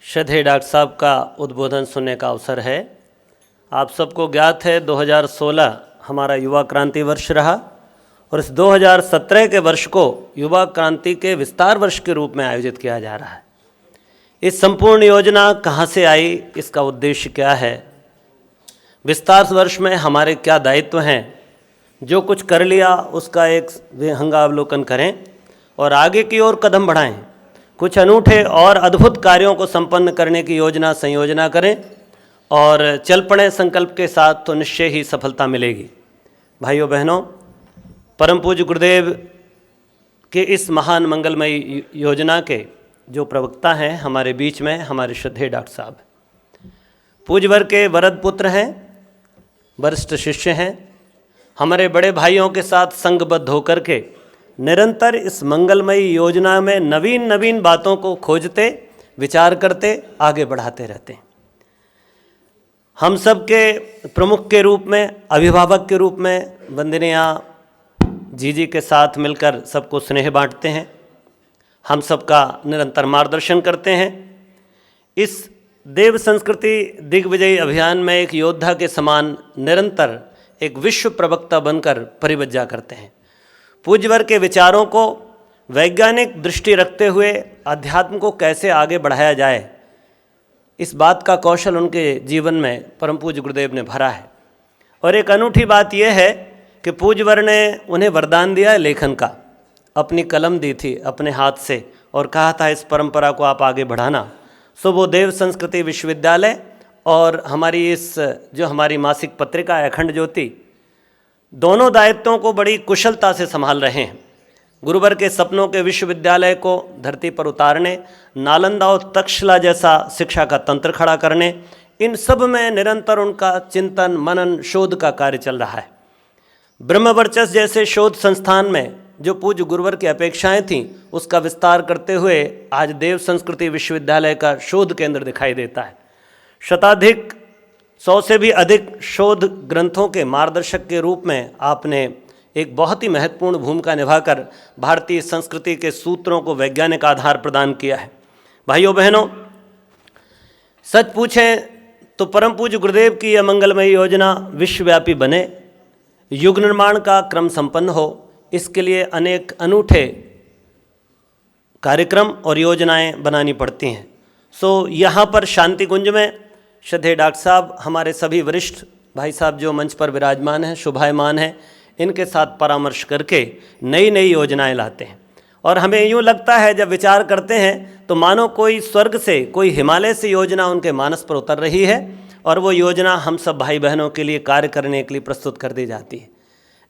श्रद्धेय डॉक्टर साहब का उद्बोधन सुनने का अवसर है। आप सबको ज्ञात है 2016 हमारा युवा क्रांति वर्ष रहा और इस 2017 के वर्ष को युवा क्रांति के विस्तार वर्ष के रूप में आयोजित किया जा रहा है। इस संपूर्ण योजना कहाँ से आई, इसका उद्देश्य क्या है, विस्तार वर्ष में हमारे क्या दायित्व हैं, जो कुछ कर लिया उसका एक विहंगावलोकन करें और आगे की ओर कदम बढ़ाएं। कुछ अनूठे और अद्भुत कार्यों को संपन्न करने की योजना संयोजना करें और चल पड़े संकल्प के साथ, तो निश्चय ही सफलता मिलेगी। भाइयों बहनों, परम पूज्य गुरुदेव के इस महान मंगलमयी योजना के जो प्रवक्ता हैं हमारे बीच में हमारे श्रद्धेय डॉक्टर साहब, पूज्यवर के वरद पुत्र हैं, वरिष्ठ शिष्य हैं, हमारे बड़े भाइयों के साथ संगबद्ध होकर के निरंतर इस मंगलमयी योजना में नवीन नवीन बातों को खोजते, विचार करते, आगे बढ़ाते रहते हैं। हम सब के प्रमुख के रूप में, अभिभावक के रूप में वंदनीया जी के साथ मिलकर सबको स्नेह बांटते हैं, हम सबका निरंतर मार्गदर्शन करते हैं। इस देव संस्कृति दिग्विजयी अभियान में एक योद्धा के समान निरंतर एक विश्व प्रवक्ता बनकर परिवज्जा करते हैं। पूज्यवर के विचारों को वैज्ञानिक दृष्टि रखते हुए अध्यात्म को कैसे आगे बढ़ाया जाए, इस बात का कौशल उनके जीवन में परम पूज्य गुरुदेव ने भरा है। और एक अनूठी बात यह है कि पूज्यवर ने उन्हें वरदान दिया है लेखन का, अपनी कलम दी थी अपने हाथ से और कहा था इस परंपरा को आप आगे बढ़ाना। सो वो देव संस्कृति विश्वविद्यालय और हमारी इस जो हमारी मासिक पत्रिका है अखंड ज्योति, दोनों दायित्वों को बड़ी कुशलता से संभाल रहे हैं। गुरुवर के सपनों के विश्वविद्यालय को धरती पर उतारने, नालंदा और तक्षशिला जैसा शिक्षा का तंत्र खड़ा करने, इन सब में निरंतर उनका चिंतन मनन शोध का कार्य चल रहा है। ब्रह्मवर्चस्व जैसे शोध संस्थान में जो पूज्य गुरुवर की अपेक्षाएं थीं, उसका विस्तार करते हुए आज देव संस्कृति विश्वविद्यालय का शोध केंद्र दिखाई देता है। शताधिक 100 से भी अधिक शोध ग्रंथों के मार्गदर्शक के रूप में आपने एक बहुत ही महत्वपूर्ण भूमिका निभाकर भारतीय संस्कृति के सूत्रों को वैज्ञानिक आधार प्रदान किया है। भाइयों बहनों, सच पूछें तो परम पूज्य गुरुदेव की यह मंगलमयी योजना विश्वव्यापी बने, युग निर्माण का क्रम संपन्न हो, इसके लिए अनेक अनूठे कार्यक्रम और योजनाएं बनानी पड़ती हैं। सो यहाँ पर शांति कुंज में श्रद्धेय डॉक्टर साहब, हमारे सभी वरिष्ठ भाई साहब जो मंच पर विराजमान हैं, शोभायमान हैं, इनके साथ परामर्श करके नई नई योजनाएं लाते हैं। और हमें यूँ लगता है जब विचार करते हैं तो मानो कोई स्वर्ग से, कोई हिमालय से योजना उनके मानस पर उतर रही है और वो योजना हम सब भाई बहनों के लिए कार्य करने के लिए प्रस्तुत कर दी जाती है।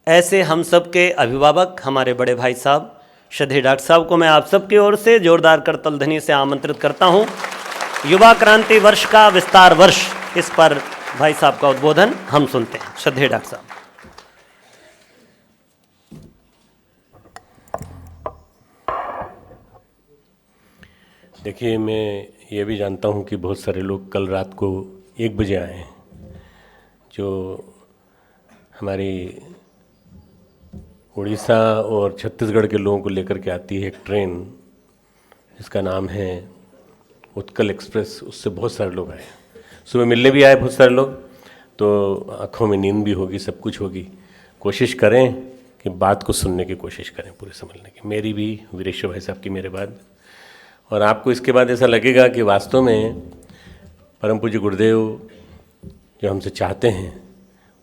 ऐसे हम सब के अभिभावक हमारे बड़े भाई साहब श्रद्धेय डॉक्टर साहब को मैं आप सब की ओर से जोरदार करतल ध्वनि से आमंत्रित करता हूँ। युवा क्रांति वर्ष का विस्तार वर्ष, इस पर भाई साहब का उद्बोधन हम सुनते हैं। श्रद्धेय डॉक्टर साहब। देखिए, मैं ये भी जानता हूँ कि बहुत सारे लोग कल रात को 1 बजे आए हैं। जो हमारी उड़ीसा और छत्तीसगढ़ के लोगों को लेकर के आती है एक ट्रेन जिसका नाम है उत्कल एक्सप्रेस, उससे बहुत सारे लोग आए। सुबह मिलने भी आए बहुत सारे लोग, तो आँखों में नींद भी होगी, सब कुछ होगी। कोशिश करें कि बात को सुनने की कोशिश करें, पूरे समझने की, मेरी भी, वीरेश्वर भाई साहब की मेरे बाद। और आपको इसके बाद ऐसा लगेगा कि वास्तव में परम पूज्य गुरुदेव जो हमसे चाहते हैं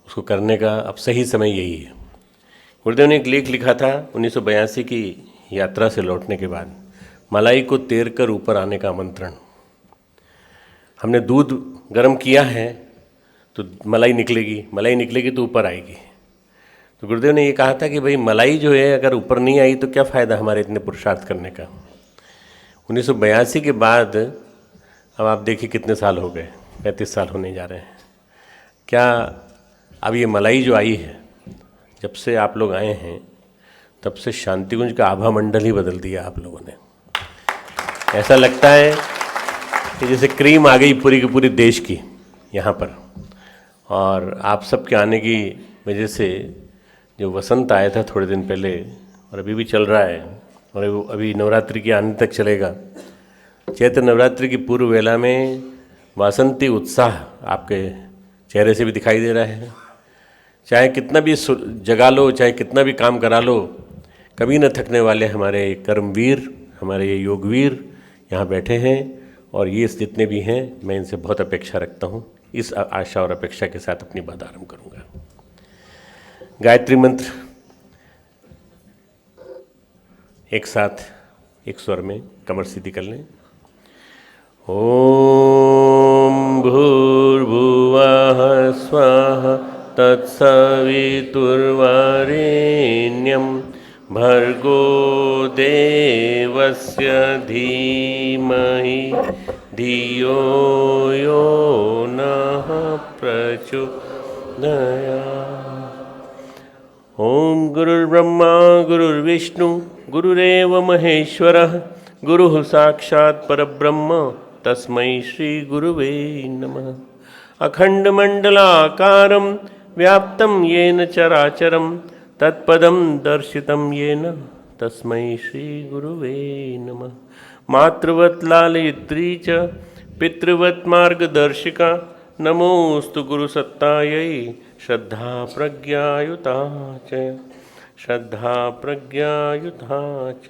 उसको करने का अब सही समय यही है। गुरुदेव ने एक लेख लिखा था 1982 की यात्रा से लौटने के बाद, मलाई को तैर कर ऊपर आने का आमंत्रण। हमने दूध गर्म किया है तो मलाई निकलेगी, मलाई निकलेगी तो ऊपर आएगी। तो गुरुदेव ने ये कहा था कि भाई मलाई जो है अगर ऊपर नहीं आई तो क्या फ़ायदा हमारे इतने पुरुषार्थ करने का। 1982 के बाद अब आप देखिए कितने साल हो गए, 35 साल होने जा रहे हैं। क्या अब ये मलाई जो आई है, जब से आप लोग आए हैं तब से शांतिकुंज का आभा मंडल ही बदल दिया आप लोगों ने। ऐसा लगता है कि जैसे क्रीम आ गई पूरी की पूरी देश की यहाँ पर। और आप सबके आने की वजह से जो वसंत आया था थोड़े दिन पहले और अभी भी चल रहा है और अभी नवरात्रि के आने तक चलेगा, चैत्र नवरात्रि की पूर्व वेला में वासंती उत्साह आपके चेहरे से भी दिखाई दे रहा है। चाहे कितना भी जगा लो, चाहे कितना भी काम करा लो, कभी न थकने वाले हमारे कर्मवीर, हमारे ये योगवीर यहाँ बैठे हैं। और ये जितने भी हैं, मैं इनसे बहुत अपेक्षा रखता हूँ। इस आशा और अपेक्षा के साथ अपनी बात आरंभ करूँगा। गायत्री मंत्र एक साथ एक स्वर में कमर सीधी कर लें। ओम भूर्भुवः स्वः तत्सवितुर्वरेण्यं भर्गो देवस्य धीमहि धियो यो नः प्रचोदयात्। ओम गुरुर्ब्रह्मा गुरुर्विष्णु गुरुरेव महेश्वरः गुरुः साक्षात् परब्रह्म तस्मै श्री गुरुवे नमः। अखंडमंडलाकारं व्याप्तं येन चराचरं तत्पदं दर्शितं येन तस्मै श्री गुरुवे नमः। मातृवत् लालयित्री च पितृवत् मार्गदर्शिका नमोस्तु गुरुसत्तायै श्रद्धा प्रज्ञायुता च श्रद्धा प्रज्ञायुता च।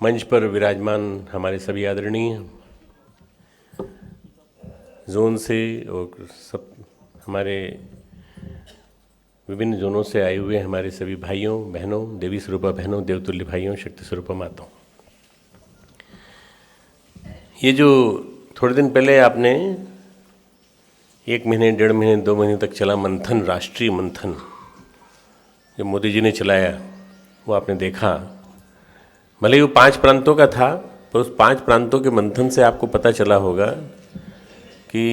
मंच पर विराजमान हमारे सभी आदरणीय जोन से और सब हमारे विभिन्न जोनों से आए हुए हमारे सभी भाइयों बहनों, देवी स्वरूपा बहनों, देवतुल्य भाइयों, शक्ति स्वरूपा माताओं, ये जो थोड़े दिन पहले आपने 1 महीने, 1.5 महीने, 2 महीने तक चला मंथन, राष्ट्रीय मंथन जो मोदी जी ने चलाया, वो आपने देखा। भले ही वो 5 प्रांतों का था, पर उस 5 प्रांतों के मंथन से आपको पता चला होगा कि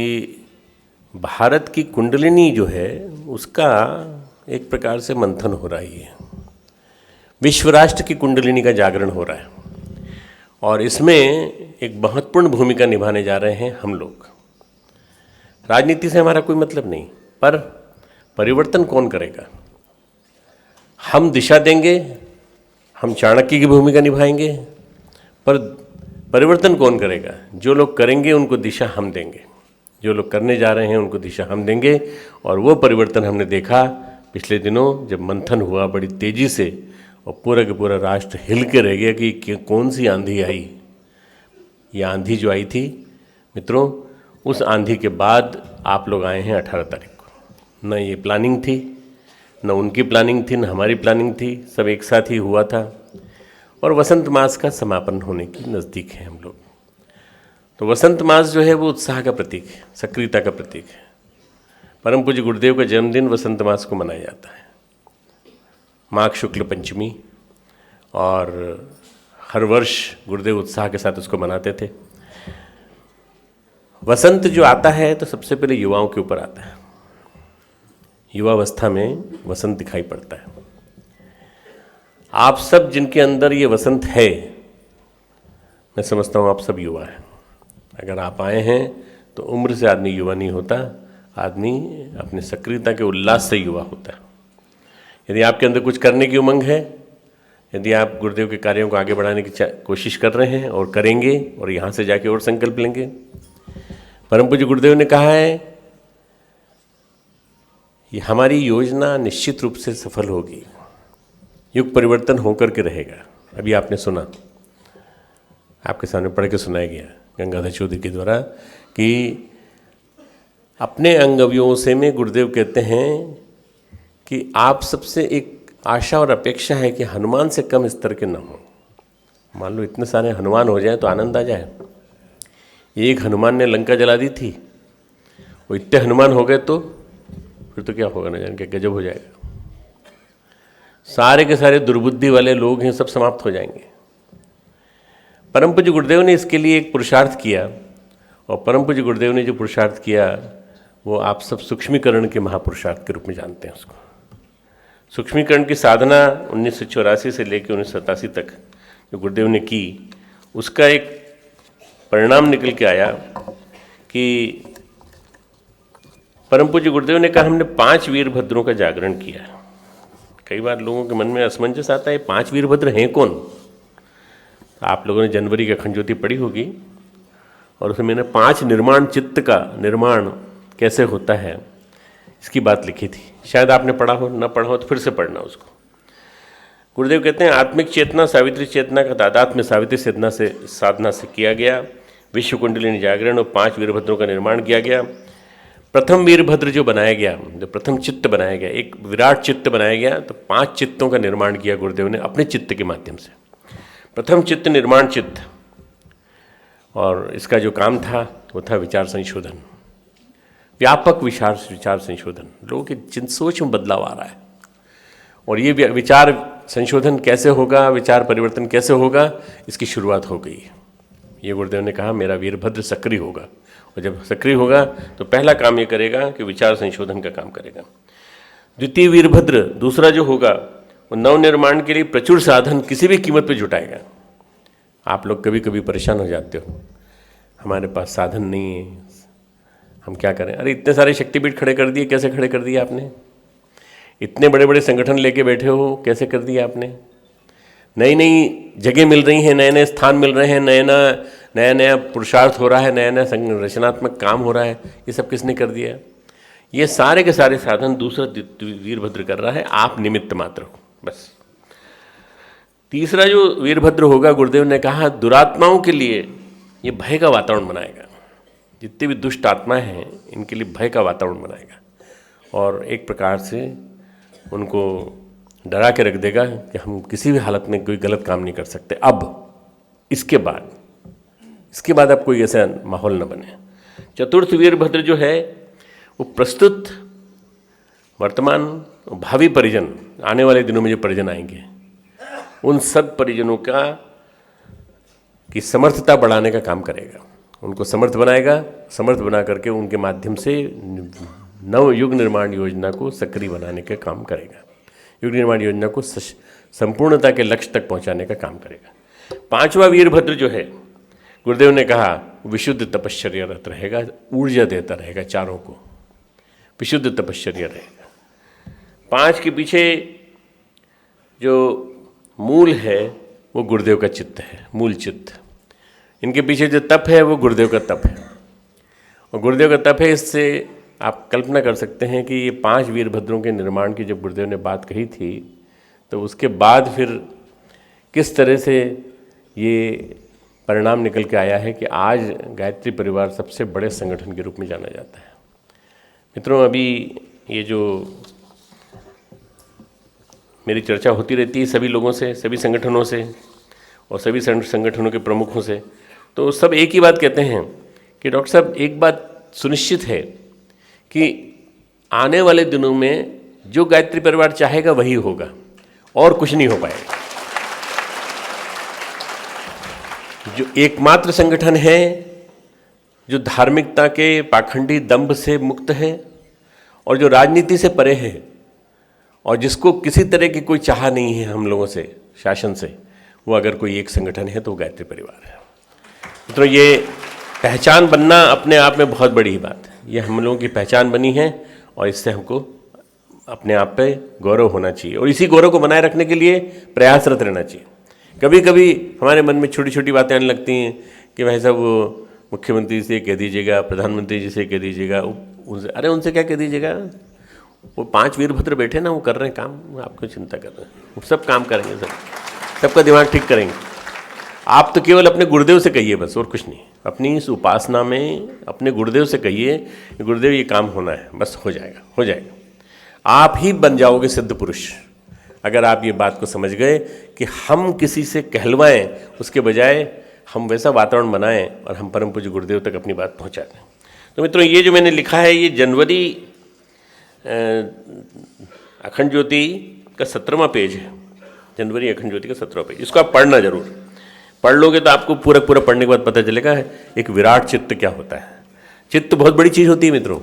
भारत की कुंडलिनी जो है उसका एक प्रकार से मंथन हो रहा है। विश्व राष्ट्र की कुंडलिनी का जागरण हो रहा है और इसमें एक महत्वपूर्ण भूमिका निभाने जा रहे हैं हम लोग। राजनीति से हमारा कोई मतलब नहीं, पर परिवर्तन कौन करेगा? हम दिशा देंगे, हम चाणक्य की भूमिका निभाएंगे, पर परिवर्तन कौन करेगा? जो लोग करेंगे उनको दिशा हम देंगे, जो लोग करने जा रहे हैं उनको दिशा हम देंगे। और वो परिवर्तन हमने देखा पिछले दिनों जब मंथन हुआ बड़ी तेज़ी से और पूरा का पूरा राष्ट्र हिल के रह गया कि कौन सी आंधी आई। ये आंधी जो आई थी मित्रों, उस आंधी के बाद आप लोग आए हैं 18 तारीख को। न ये प्लानिंग थी, न उनकी प्लानिंग थी, न हमारी प्लानिंग थी, सब एक साथ ही हुआ था। और वसंत मास का समापन होने की नज़दीक है हम लोग। तो वसंत मास जो है वो उत्साह का प्रतीक है, सक्रियता का प्रतीक है। परम पूज्य गुरुदेव का जन्मदिन वसंत मास को मनाया जाता है, माघ शुक्ल पंचमी, और हर वर्ष गुरुदेव उत्साह के साथ उसको मनाते थे। वसंत जो आता है तो सबसे पहले युवाओं के ऊपर आता है। युवावस्था में वसंत दिखाई पड़ता है। आप सब जिनके अंदर ये वसंत है, मैं समझता हूँ आप सब युवा हैं। अगर आप आए हैं तो उम्र से आदमी युवा नहीं होता, आदमी अपने सक्रियता के उल्लास से युवा होता है। यदि आपके अंदर कुछ करने की उमंग है, यदि आप गुरुदेव के कार्यों को आगे बढ़ाने की कोशिश कर रहे हैं और करेंगे और यहाँ से जाके और संकल्प लेंगे। परम पूज्य गुरुदेव ने कहा है ये हमारी योजना निश्चित रूप से सफल होगी, युग परिवर्तन होकर के रहेगा। अभी आपने सुना, आपके सामने पढ़ के सुनाया गया गंगाधर चौधरी के द्वारा कि अपने अंग अवयवों से में गुरुदेव कहते हैं कि आप सबसे एक आशा और अपेक्षा है कि हनुमान से कम स्तर के न हो। मान लो इतने सारे हनुमान हो जाए तो आनंद आ जाए। एक हनुमान ने लंका जला दी थी, वो इतने हनुमान हो गए तो फिर तो क्या होगा, न जान के गजब हो जाएगा। सारे के सारे दुर्बुद्धि वाले लोग हैं, सब समाप्त हो जाएंगे। परम पूज्य गुरुदेव ने इसके लिए एक पुरुषार्थ किया, और परम पूज्य गुरुदेव ने जो पुरुषार्थ किया वो आप सब सूक्ष्मीकरण के महापुरुषार्थ के रूप में जानते हैं उसको। सूक्ष्मीकरण की साधना 1984 से लेकर 1987 तक जो गुरुदेव ने की, उसका एक परिणाम निकल के आया कि परम पूज्य गुरुदेव ने कहा हमने 5 वीरभद्रों का जागरण किया। कई बार लोगों के मन में असमंजस आता है, 5 वीरभद्र हैं कौन? आप लोगों ने जनवरी की अखंड ज्योति पढ़ी होगी और उसमें मैंने 5 निर्माण चित्त का निर्माण कैसे होता है इसकी बात लिखी थी। शायद आपने पढ़ा हो, ना पढ़ा हो तो फिर से पढ़ना उसको। गुरुदेव कहते हैं आत्मिक चेतना सावित्री चेतना का तादात्म्य सावित्री चेतना से साधना से किया गया, विश्व कुंडलिनी जागरण और 5 वीरभद्रों का निर्माण किया गया। प्रथम वीरभद्र जो बनाया गया, जो प्रथम चित्त बनाया गया, एक विराट चित्त बनाया गया, तो 5 चित्तों का निर्माण किया गुरुदेव ने अपने चित्त के माध्यम से। प्रथम चित्त निर्माण चित्त, और इसका जो काम था वो था विचार संशोधन, व्यापक विचार संशोधन। लोगों की जिन सोच में बदलाव आ रहा है, और ये विचार संशोधन कैसे होगा, विचार परिवर्तन कैसे होगा, इसकी शुरुआत हो गई। ये गुरुदेव ने कहा मेरा वीरभद्र सक्रिय होगा, और जब सक्रिय होगा तो पहला काम ये करेगा कि विचार संशोधन का काम करेगा। द्वितीय वीरभद्र दूसरा जो होगा वो नवनिर्माण के लिए प्रचुर साधन किसी भी कीमत पे जुटाएगा। आप लोग कभी कभी परेशान हो जाते हो, हमारे पास साधन नहीं है, हम क्या करें? अरे इतने सारे शक्तिपीठ खड़े कर दिए, कैसे खड़े कर दिए आपने? इतने बड़े बड़े संगठन लेके बैठे हो, कैसे कर दिए आपने? नई नई जगह मिल रही हैं, नए नए स्थान मिल रहे हैं, नया नया पुरुषार्थ हो रहा है, नया नया रचनात्मक काम हो रहा है, ये सब किसने कर दिया? ये सारे के सारे साधन दूसरा वीरभद्र कर रहा है, आप निमित्त मात्र हो बस। तीसरा जो वीरभद्र होगा, गुरुदेव ने कहा दुरात्माओं के लिए ये भय का वातावरण बनाएगा। जितने भी दुष्ट आत्माएं हैं इनके लिए भय का वातावरण बनाएगा, और एक प्रकार से उनको डरा के रख देगा कि हम किसी भी हालत में कोई गलत काम नहीं कर सकते। अब इसके बाद अब कोई ऐसा माहौल न बने। चतुर्थ वीरभद्र जो है वो प्रस्तुत वर्तमान भावी परिजन, आने वाले दिनों में जो परिजन आएंगे, उन सब परिजनों की समर्थता बढ़ाने का काम करेगा। उनको समर्थ बनाएगा, समर्थ बना करके उनके माध्यम से नव युग निर्माण योजना को सक्रिय बनाने का काम करेगा, युग निर्माण योजना को संपूर्णता के लक्ष्य तक पहुंचाने का काम करेगा। 5वां वीरभद्र जो है, गुरुदेव ने कहा विशुद्ध तपश्चर्यारत रहेगा, ऊर्जा देता रहेगा, चारों को विशुद्ध तपश्चर्या रहेगा। 5 के पीछे जो मूल है वो गुरुदेव का चित्त है, मूल चित्त। इनके पीछे जो तप है वो गुरुदेव का तप है, और गुरुदेव का तप है। इससे आप कल्पना कर सकते हैं कि ये 5 वीरभद्रों के निर्माण की जब गुरुदेव ने बात कही थी, तो उसके बाद फिर किस तरह से ये परिणाम निकल के आया है कि आज गायत्री परिवार सबसे बड़े संगठन के रूप में जाना जाता है। मित्रों, अभी ये जो मेरी चर्चा होती रहती है सभी लोगों से, सभी संगठनों से और सभी संगठनों के प्रमुखों से, तो सब एक ही बात कहते हैं कि डॉक्टर साहब एक बात सुनिश्चित है कि आने वाले दिनों में जो गायत्री परिवार चाहेगा वही होगा, और कुछ नहीं हो पाएगा। जो एकमात्र संगठन है जो धार्मिकता के पाखंडी दंभ से मुक्त है और जो राजनीति से परे है और जिसको किसी तरह की कोई चाह नहीं है हम लोगों से, शासन से, वो अगर कोई एक संगठन है तो वो गायत्री परिवार है। तो ये पहचान बनना अपने आप में बहुत बड़ी बात है। ये हम लोगों की पहचान बनी है और इससे हमको अपने आप पे गौरव होना चाहिए, और इसी गौरव को बनाए रखने के लिए प्रयासरत रहना चाहिए। कभी कभी हमारे मन में छोटी छोटी बातें आने लगती हैं कि भाई साहब वो मुख्यमंत्री से कह दीजिएगा, प्रधानमंत्री जी से कह दीजिएगा, उनसे, अरे उनसे क्या कह दीजिएगा, वो 5 वीरभद्र बैठे ना, वो कर रहे हैं काम, आपको चिंता कर रहे हैं, वो सब काम करेंगे, सबका दिमाग ठीक करेंगे। आप तो केवल अपने गुरुदेव से कहिए बस, और कुछ नहीं। अपनी इस उपासना में अपने गुरुदेव से कहिए कि गुरुदेव ये काम होना है, बस हो जाएगा, हो जाएगा। आप ही बन जाओगे सिद्ध पुरुष अगर आप ये बात को समझ गए कि हम किसी से कहलवाएं उसके बजाय हम वैसा वातावरण बनाएं और हम परम पूज्य गुरुदेव तक अपनी बात पहुंचा दें। तो मित्रों, ये जो मैंने लिखा है ये जनवरी अखंड ज्योति का 17वां पेज है, जनवरी अखंड ज्योति का 17वां पेज। इसको आप पढ़ना जरूर, पढ़ लोगे तो आपको पूरा पढ़ने के बाद पता चलेगा एक विराट चित्त क्या होता है। चित्त बहुत बड़ी चीज़ होती है मित्रों,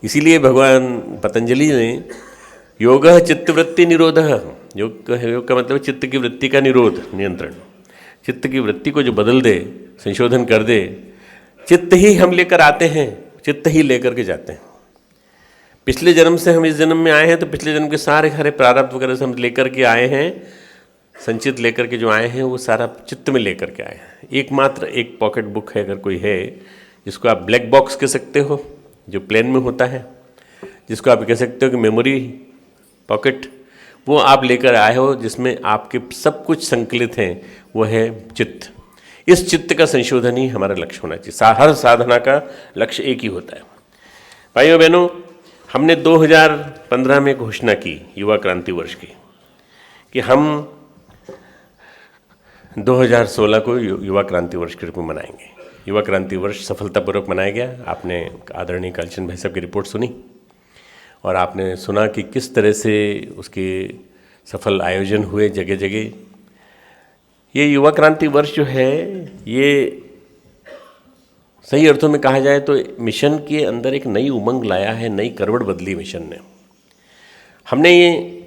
इसीलिए भगवान पतंजलि ने योग चित्तवृत्ति निरोध, योग का मतलब चित्त की वृत्ति का निरोध, नियंत्रण। चित्त की वृत्ति को जो बदल दे, संशोधन कर दे, चित्त ही हम लेकर आते हैं, चित्त ही लेकर के जाते हैं। पिछले जन्म से हम इस जन्म में आए हैं, तो पिछले जन्म के सारे सारे प्रारब्ध वगैरह से हम लेकर के आए हैं, संचित लेकर के जो आए हैं वो सारा चित्त में लेकर के आए हैं। एकमात्र एक पॉकेट बुक है, अगर कोई है, जिसको आप ब्लैक बॉक्स कह सकते हो, जो प्लेन में होता है, जिसको आप कह सकते हो कि मेमोरी पॉकेट, वो आप लेकर आए हो, जिसमें आपके सब कुछ संकलित हैं, वो है चित्त। इस चित्त का संशोधन ही हमारा लक्ष्य होना चाहिए। हर साधना का लक्ष्य एक ही होता है। भाइयों बहनों, हमने 2015 में घोषणा की युवा क्रांति वर्ष की कि हम 2016 को युवा क्रांति वर्ष के रूप में मनाएंगे। युवा क्रांति वर्ष सफलतापूर्वक मनाया गया। आपने आदरणीय कालचंद भाई साहब की रिपोर्ट सुनी और आपने सुना कि किस तरह से उसके सफल आयोजन हुए जगह जगह। ये युवा क्रांति वर्ष जो है, ये सही अर्थों में कहा जाए तो मिशन के अंदर एक नई उमंग लाया है, नई करवट बदली मिशन ने। हमने ये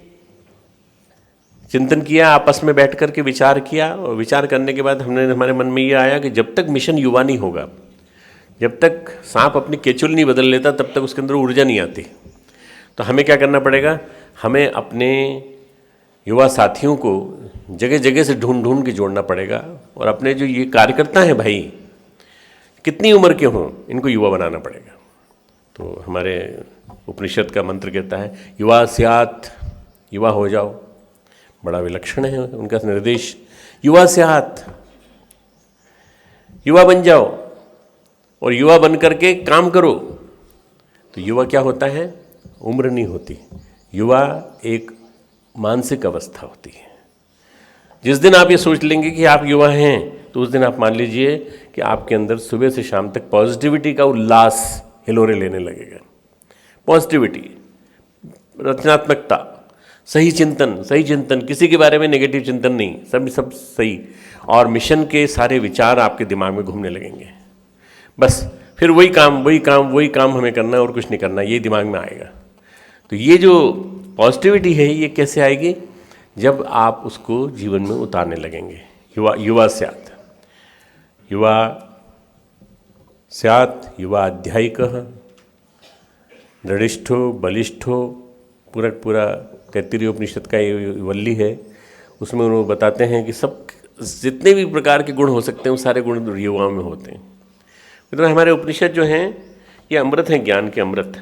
चिंतन किया, आपस में बैठ कर के विचार किया, और विचार करने के बाद हमारे मन में ये आया कि जब तक मिशन युवा नहीं होगा, जब तक सांप अपनी केचुल नहीं बदल लेता, तब तक उसके अंदर ऊर्जा नहीं आती। तो हमें क्या करना पड़ेगा, हमें अपने युवा साथियों को जगह जगह से ढूंढ ढूंढ के जोड़ना पड़ेगा, और अपने जो ये कार्यकर्ता हैं भाई, कितनी उम्र के हों, इनको युवा बनाना पड़ेगा। तो हमारे उपनिषद का मंत्र कहता है, युवा स्यात्, युवा हो जाओ। बड़ा विलक्षण है उनका निर्देश, युवा स्यात्, युवा बन जाओ, और युवा बन करके काम करो। तो युवा क्या होता है, उम्र नहीं होती, युवा एक मानसिक अवस्था होती है। जिस दिन आप ये सोच लेंगे कि आप युवा हैं, तो उस दिन आप मान लीजिए कि आपके अंदर सुबह से शाम तक पॉजिटिविटी का उल्लास हिलोरे लेने लगेगा। पॉजिटिविटी, रचनात्मकता, सही चिंतन, किसी के बारे में नेगेटिव चिंतन नहीं, सब सही, और मिशन के सारे विचार आपके दिमाग में घूमने लगेंगे। बस फिर वही काम हमें करना है, और कुछ नहीं करना, ये दिमाग में आएगा। तो ये जो पॉजिटिविटी है, ये कैसे आएगी, जब आप उसको जीवन में उतारने लगेंगे। युवा स्यात्, युवा आध्यायिकः, दृढ़िष्ठो बलिष्ठो, पूरा तैत्तिरीय उपनिषद का ये वल्ली है, उसमें उन्होंने बताते हैं कि सब जितने भी प्रकार के गुण हो सकते हैं, वो सारे गुण युवाओं में होते हैं। मतलब हमारे उपनिषद जो हैं, ये अमृत हैं, ज्ञान के अमृत।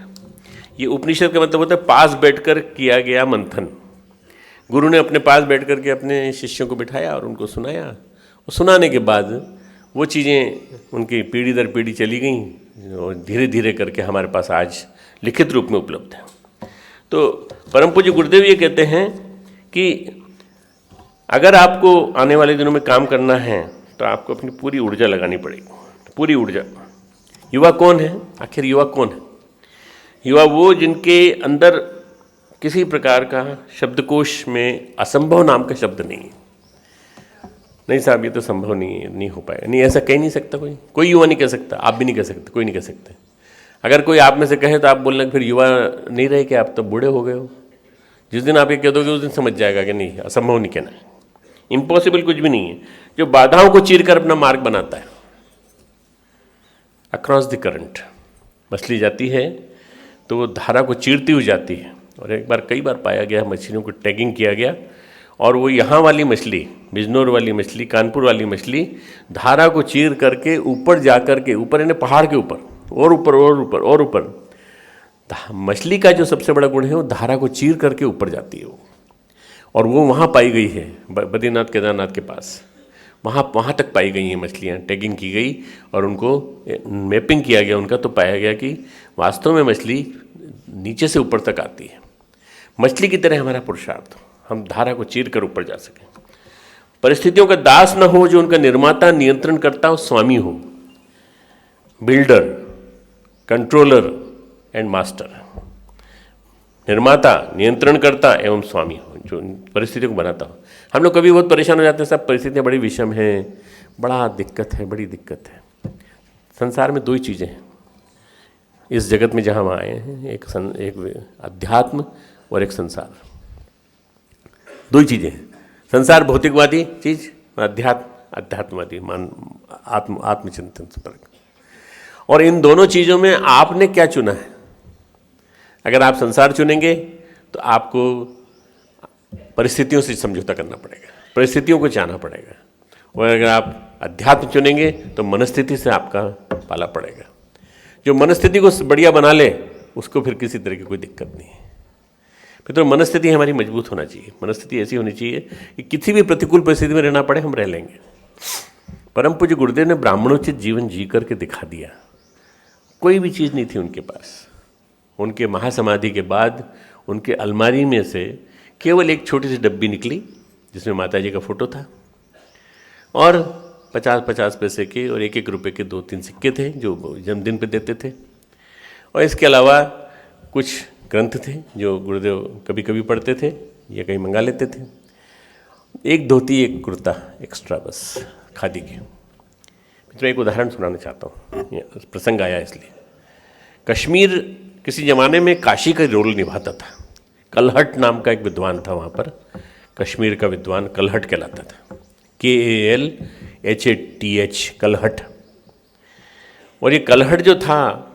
ये उपनिषद का मतलब होता है पास बैठकर किया गया मंथन। गुरु ने अपने पास बैठ कर के अपने शिष्यों को बिठाया और उनको सुनाया, और सुनाने के बाद वो चीज़ें उनकी पीढ़ी दर पीढ़ी चली गई, और धीरे धीरे करके हमारे पास आज लिखित रूप में उपलब्ध है। तो परम पूज्य गुरुदेव ये कहते हैं कि अगर आपको आने वाले दिनों में काम करना है, तो आपको अपनी पूरी ऊर्जा लगानी पड़ेगी, पूरी ऊर्जा। युवा कौन है, आखिर युवा कौन है? युवा वो जिनके अंदर किसी प्रकार का शब्दकोश में असंभव नाम का शब्द नहीं है। नहीं साहब, ये तो संभव नहीं है, नहीं हो पाएगा, नहीं, ऐसा कह नहीं सकता कोई युवा नहीं कह सकता, आप भी नहीं कह सकते, कोई नहीं कह सकते। अगर कोई आप में से कहे तो आप बोलना फिर युवा नहीं रहे कि आप तो बूढ़े हो गए हो। जिस दिन आप ये कह दोगे, उस दिन समझ जाएगा कि नहीं, असंभव नहीं कहना है, इम्पॉसिबल कुछ भी नहीं है। जो बाधाओं को चीर कर अपना मार्ग बनाता है, अक्रॉस द करंट, मछली जाती है तो वो धारा को चीरती हुई जाती है। और कई बार पाया गया, मछलियों को टैगिंग किया गया, और वो यहाँ वाली मछली, बिजनौर वाली मछली, कानपुर वाली मछली, धारा को चीर करके ऊपर जा कर के, ऊपर यानी पहाड़ के ऊपर, और ऊपर और ऊपर और ऊपर। मछली का जो सबसे बड़ा गुण है, वो धारा को चीर करके ऊपर जाती है वो, और वो वहाँ पाई गई है बद्रीनाथ केदारनाथ के पास। वहाँ तक पाई गई हैं मछलियाँ, टैगिंग की गई और उनको मैपिंग किया गया उनका, तो पाया गया कि वास्तव में मछली नीचे से ऊपर तक आती है। मछली की तरह हमारा पुरुषार्थ, हम धारा को चीर कर ऊपर जा सकें, परिस्थितियों का दास न हो, जो उनका निर्माता, नियंत्रण करता हो, स्वामी हो, बिल्डर, कंट्रोलर एंड मास्टर। निर्माता, नियंत्रणकर्ता एवं स्वामी हो, जो परिस्थितियों को बनाता हो। हम लोग कभी बहुत परेशान हो जाते हैं, सब परिस्थितियाँ बड़ी विषम हैं, बड़ी दिक्कत है। संसार में दो ही चीज़ें हैं इस जगत में जहाँ हम आए हैं, एक अध्यात्म और एक संसार। दो ही चीज़ें हैं, संसार भौतिकवादी चीज़, अध्यात्मवादी आत्मचिंतन संपर्क। और इन दोनों चीज़ों में आपने क्या चुना है? अगर आप संसार चुनेंगे तो आपको परिस्थितियों से समझौता करना पड़ेगा, परिस्थितियों को चाहना पड़ेगा। और अगर आप अध्यात्म चुनेंगे तो मनस्थिति से आपका पाला पड़ेगा। जो मनस्थिति को बढ़िया बना ले उसको फिर किसी तरह की कोई दिक्कत नहीं है। फिर तो मनस्थिति हमारी मजबूत होना चाहिए, मनस्थिति ऐसी होनी चाहिए कि किसी भी प्रतिकूल परिस्थिति में रहना पड़े हम रह लेंगे। परम पूज्य गुरुदेव ने ब्राह्मणोचित जीवन जी करके दिखा दिया। कोई भी चीज़ नहीं थी उनके पास। उनके महासमाधि के बाद उनके अलमारी में से केवल एक छोटी सी डब्बी निकली जिसमें माता जी का फोटो था और 50-50 पैसे के और 1-1 रुपए के 2-3 सिक्के थे जो जन्मदिन पे देते थे। और इसके अलावा कुछ ग्रंथ थे जो गुरुदेव कभी कभी पढ़ते थे या कहीं मंगा लेते थे। एक धोती, एक कुर्ता एक्स्ट्रा, बस खादी के। मित्रों, एक उदाहरण सुनाना चाहता हूँ, प्रसंग आया इसलिए। कश्मीर किसी ज़माने में काशी का रोल निभाता था। कलहट नाम का एक विद्वान था वहाँ पर, कश्मीर का विद्वान कलहट कहलाता था, KALHATH, कलहट। और ये कलहट जो था,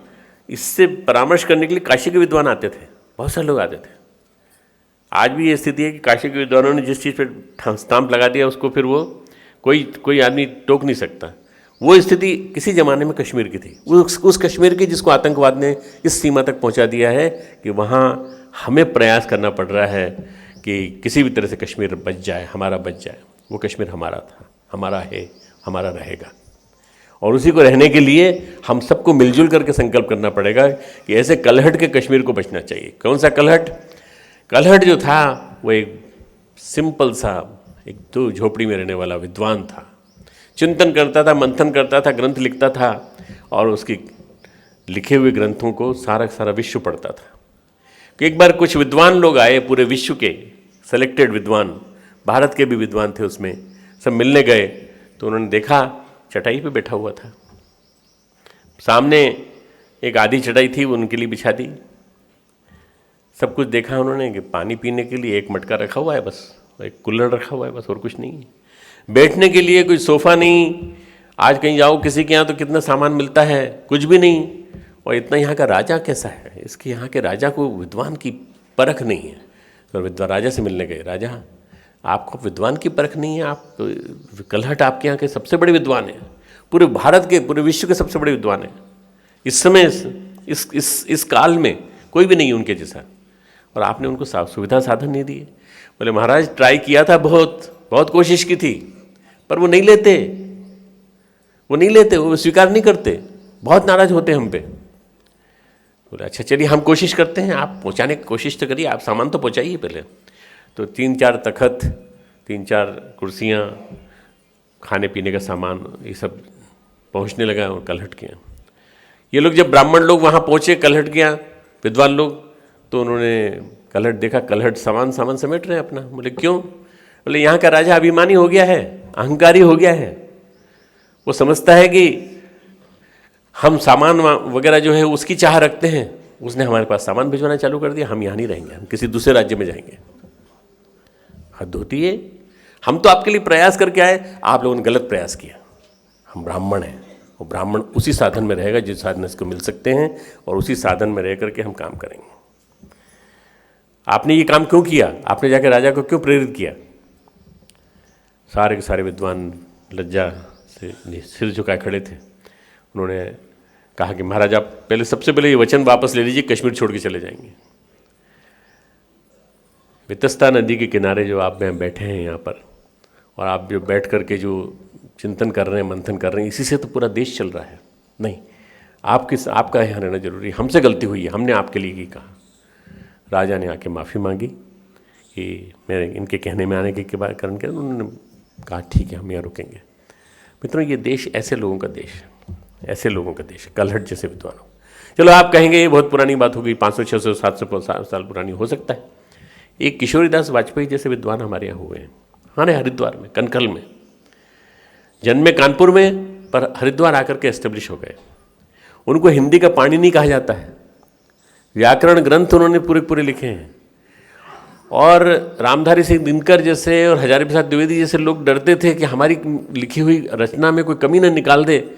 इससे परामर्श करने के लिए काशी के विद्वान आते थे, बहुत सारे लोग आते थे। आज भी ये स्थिति है कि काशी के विद्वानों ने जिस चीज़ पर स्टाम्प लगा दिया उसको फिर वो कोई आदमी टोक नहीं सकता। वो स्थिति किसी ज़माने में कश्मीर की थी, उस कश्मीर की जिसको आतंकवाद ने इस सीमा तक पहुंचा दिया है कि वहाँ हमें प्रयास करना पड़ रहा है कि किसी भी तरह से कश्मीर बच जाए, हमारा बच जाए। वो कश्मीर हमारा था, हमारा है, हमारा रहेगा। और उसी को रहने के लिए हम सबको मिलजुल करके संकल्प करना पड़ेगा कि ऐसे कलहट के कश्मीर को बचना चाहिए। कौन सा कलहट? कलहट जो था वो एक सिंपल सा, एक दो झोपड़ी में रहने वाला विद्वान था। चिंतन करता था, मंथन करता था, ग्रंथ लिखता था और उसके लिखे हुए ग्रंथों को सारा विश्व पढ़ता था। कि एक बार कुछ विद्वान लोग आए, पूरे विश्व के सेलेक्टेड विद्वान, भारत के भी विद्वान थे उसमें, सब मिलने गए। तो उन्होंने देखा चटाई पे बैठा हुआ था, सामने एक आधी चटाई थी वो उनके लिए बिछा दी। सब कुछ देखा उन्होंने कि पानी पीने के लिए एक मटका रखा हुआ है बस, एक कुल्हड़ रखा हुआ है बस, और कुछ नहीं। बैठने के लिए कोई सोफ़ा नहीं। आज कहीं जाओ किसी के यहाँ तो कितना सामान मिलता है, कुछ भी नहीं। और इतना यहाँ का राजा कैसा है, इसके यहाँ के राजा को विद्वान की परख नहीं है। तो विद्वान राजा से मिलने गए, राजा आपको विद्वान की परख नहीं है, आप कलहट आपके यहाँ के सबसे बड़े विद्वान हैं, पूरे भारत के, पूरे विश्व के सबसे बड़े विद्वान हैं। इस समय इस काल में कोई भी नहीं उनके जैसा, और आपने उनको सुविधा साधन नहीं दिए। बोले महाराज ट्राई किया था, बहुत कोशिश की थी, पर वो नहीं लेते, वो स्वीकार नहीं करते, बहुत नाराज होते हैं हम पे। बोले अच्छा चलिए हम कोशिश करते हैं, आप पहुंचाने की कोशिश तो करिए, आप सामान तो पहुंचाइए पहले। तो 3-4 तखत, 3-4 कुर्सियाँ, खाने पीने का सामान, ये सब पहुंचने लगा और कलहट किया। ये लोग जब ब्राह्मण लोग वहाँ पहुँचे, कलहट किया विद्वान लोग, तो उन्होंने कलहट देखा, कलहट सामान समेट रहे हैं अपना। बोले क्यों? बोले यहाँ का राजा अभिमानी हो गया है, अहंकारी हो गया है। वो समझता है कि हम सामान वगैरह जो है उसकी चाह रखते हैं, उसने हमारे पास सामान भिजवाना चालू कर दिया, हम यहाँ नहीं रहेंगे, हम किसी दूसरे राज्य में जाएंगे। हद होती है। हम तो आपके लिए प्रयास करके आए, आप लोगों ने गलत प्रयास किया। हम ब्राह्मण हैं, और ब्राह्मण उसी साधन में रहेगा जिस साधन इसको मिल सकते हैं, और उसी साधन में रह करके हम काम करेंगे। आपने ये काम क्यों किया? आपने जाकर राजा को क्यों प्रेरित किया? सारे के सारे विद्वान लज्जा से सिर झुकाए खड़े थे। उन्होंने कहा कि महाराज आप पहले, सबसे पहले ये वचन वापस ले लीजिए, कश्मीर छोड़ के चले जाएंगे। वितस्ता नदी के किनारे जो आप बैठे हैं यहाँ पर, और आप जो बैठ करके जो चिंतन कर रहे हैं, मंथन कर रहे हैं, इसी से तो पूरा देश चल रहा है। नहीं, आपका यहाँ रहना जरूरी, हमसे गलती हुई है, हमने आपके लिए ही कहा। राजा ने आके माफ़ी मांगी कि मेरे इनके कहने में आने के कारण के उन्होंने कहा ठीक है हम यहाँ रुकेंगे। मित्रों, ये देश ऐसे लोगों का देश है, ऐसे लोगों का देश, कलहट जैसे विद्वानों। चलो आप कहेंगे ये बहुत पुरानी बात हो गई, 500, 600, 700 साल पुरानी हो सकता है। एक किशोरीदास वाजपेयी जैसे विद्वान हमारे यहाँ हुए हैं, हमारे हरिद्वार में, कनकल में। जन्मे कानपुर में, पर हरिद्वार आकर के एस्टेब्लिश हो गए। उनको हिंदी का पाणिनि कहा जाता है, व्याकरण ग्रंथ उन्होंने पूरे लिखे हैं। और रामधारी सिंह दिनकर जैसे और हजारी प्रसाद द्विवेदी जैसे लोग डरते थे कि हमारी लिखी हुई रचना में कोई कमी न निकाल दे,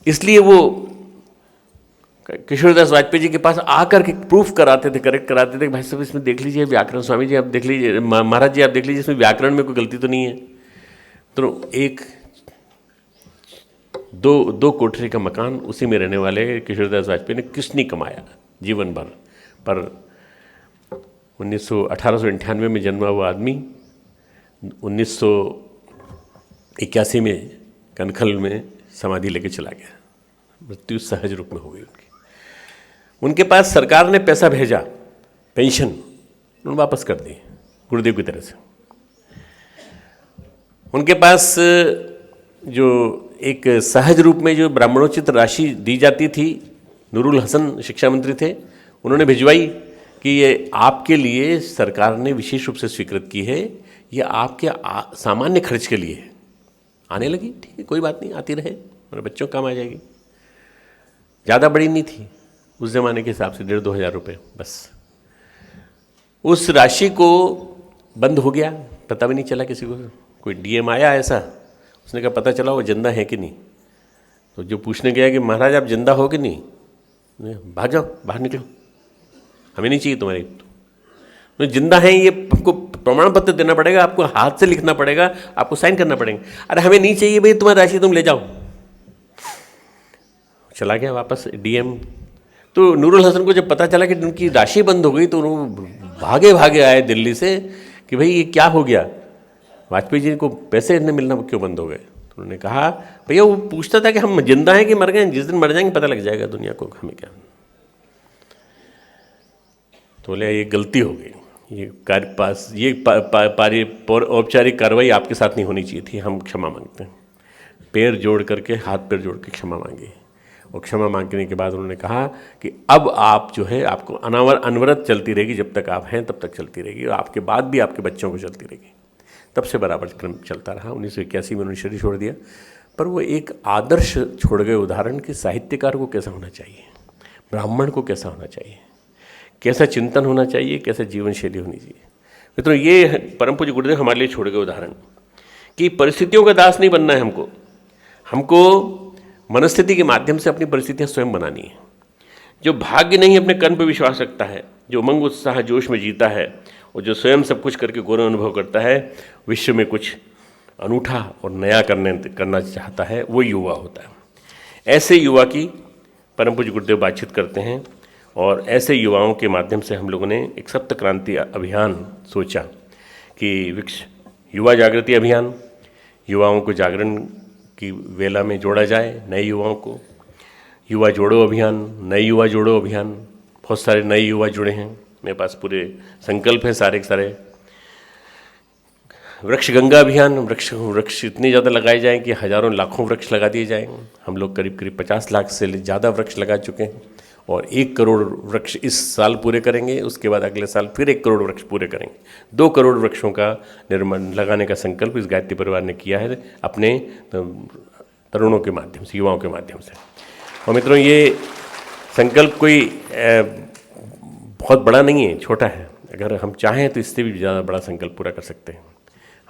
इसलिए वो किशोरदास वाजपेयी जी के पास आकर के प्रूफ कराते थे, करेक्ट कराते थे, भाई साहब इसमें देख लीजिए व्याकरण, स्वामी जी आप देख लीजिए, महाराज जी आप देख लीजिए, इसमें व्याकरण में कोई गलती तो नहीं है। तो एक दो कोठरी का मकान उसी में रहने वाले किशोरदास वाजपेयी ने किस नहीं कमाया जीवन भर, पर 1898 में जन्मा हुआ आदमी 1981 में कनखल में समाधि लेके चला गया, मृत्यु सहज रूप में हो गई उनकी। उनके पास सरकार ने पैसा भेजा, पेंशन, उन्होंने वापस कर दी गुरुदेव की तरह से। उनके पास जो एक सहज रूप में जो ब्राह्मणोचित राशि दी जाती थी, नूरुल हसन शिक्षा मंत्री थे, उन्होंने भिजवाई कि ये आपके लिए सरकार ने विशेष रूप से स्वीकृत की है, ये आपके सामान्य खर्च के लिए है। आने लगी, ठीक है कोई बात नहीं, आती रहे, मेरे बच्चों काम आ जाएगी। ज़्यादा बड़ी नहीं थी उस ज़माने के हिसाब से, 1,500-2 हज़ार रुपये बस। उस राशि को बंद हो गया, पता भी नहीं चला किसी को। कोई डीएम आया ऐसा, उसने कहा पता चला वो जिंदा है कि नहीं। तो जो पूछने गया कि महाराज आप जिंदा हो कि नहीं, भाग जाओ, बाहर निकलो, हमें नहीं चाहिए तुम्हारी। तो जिंदा है ये आपको प्रमाण पत्र देना पड़ेगा, आपको हाथ से लिखना पड़ेगा, आपको साइन करना पड़ेगा। अरे हमें नहीं चाहिए भाई तुम्हारी राशि, तुम ले जाओ। चला गया वापस डीएम। तो नूरुल हसन को जब पता चला कि उनकी राशि बंद हो गई तो भागे भागे आए दिल्ली से कि भाई ये क्या हो गया, वाजपेयी जी को पैसे इतने मिलना क्यों बंद हो गए। तो उन्होंने कहा भैया वो पूछता था कि हम जिंदा हैं कि मर गए, जिस दिन मर जाएंगे पता लग जाएगा दुनिया को हमें क्या। तो बोले ये गलती हो गई, ये औपचारिक कार्रवाई आपके साथ नहीं होनी चाहिए थी, हम क्षमा मांगते हैं। पैर जोड़ करके, हाथ पैर जोड़ के क्षमा मांगी, और क्षमा मांगने के बाद उन्होंने कहा कि अब आप जो है आपको अनवरत चलती रहेगी, जब तक आप हैं तब तक चलती रहेगी, और आपके बाद भी आपके बच्चों को चलती रहेगी। तब से बराबर क्रम चलता रहा। 1981 में उन्होंने शरीर छोड़ दिया, पर वो एक आदर्श छोड़ गए उदाहरण कि साहित्यकार को कैसा होना चाहिए, ब्राह्मण को कैसा होना चाहिए, कैसा चिंतन होना चाहिए, कैसा जीवन शैली होनी चाहिए। मित्रों ये परम पूज्य गुरुदेव हमारे लिए छोड़ गए उदाहरण कि परिस्थितियों का दास नहीं बनना है हमको मनस्थिति के माध्यम से अपनी परिस्थितियां स्वयं बनानी है। जो भाग्य नहीं अपने कर्म पर विश्वास रखता है, जो उमंग उत्साह जोश में जीता है, और जो स्वयं सब कुछ करके गौरव अनुभव करता है, विश्व में कुछ अनूठा और नया करना चाहता है, वो युवा होता है। ऐसे युवा की परम पूज्य गुरुदेव बातचीत करते हैं, और ऐसे युवाओं के माध्यम से हम लोगों ने एक सप्त क्रांति अभियान सोचा कि वृक्ष युवा जागृति अभियान, युवाओं को जागरण की वेला में जोड़ा जाए, नए युवाओं को, युवा जोड़ो अभियान, नए युवा जोड़ो अभियान। बहुत सारे नए युवा जुड़े हैं, मेरे पास पूरे संकल्प हैं सारे के सारे। वृक्ष गंगा अभियान, वृक्ष इतने ज़्यादा लगाए जाएं कि हज़ारों लाखों वृक्ष लगा दिए जाएंगे। हम लोग करीब 50 लाख से ज़्यादा वृक्ष लगा चुके हैं, और 1 करोड़ वृक्ष इस साल पूरे करेंगे, उसके बाद अगले साल फिर 1 करोड़ वृक्ष पूरे करेंगे। 2 करोड़ वृक्षों का निर्माण लगाने का संकल्प इस गायत्री परिवार ने किया है अपने तरुणों के माध्यम से, युवाओं के माध्यम से। और मित्रों ये संकल्प कोई बहुत बड़ा नहीं है, छोटा है। अगर हम चाहें तो इससे भी ज़्यादा बड़ा संकल्प पूरा कर सकते हैं।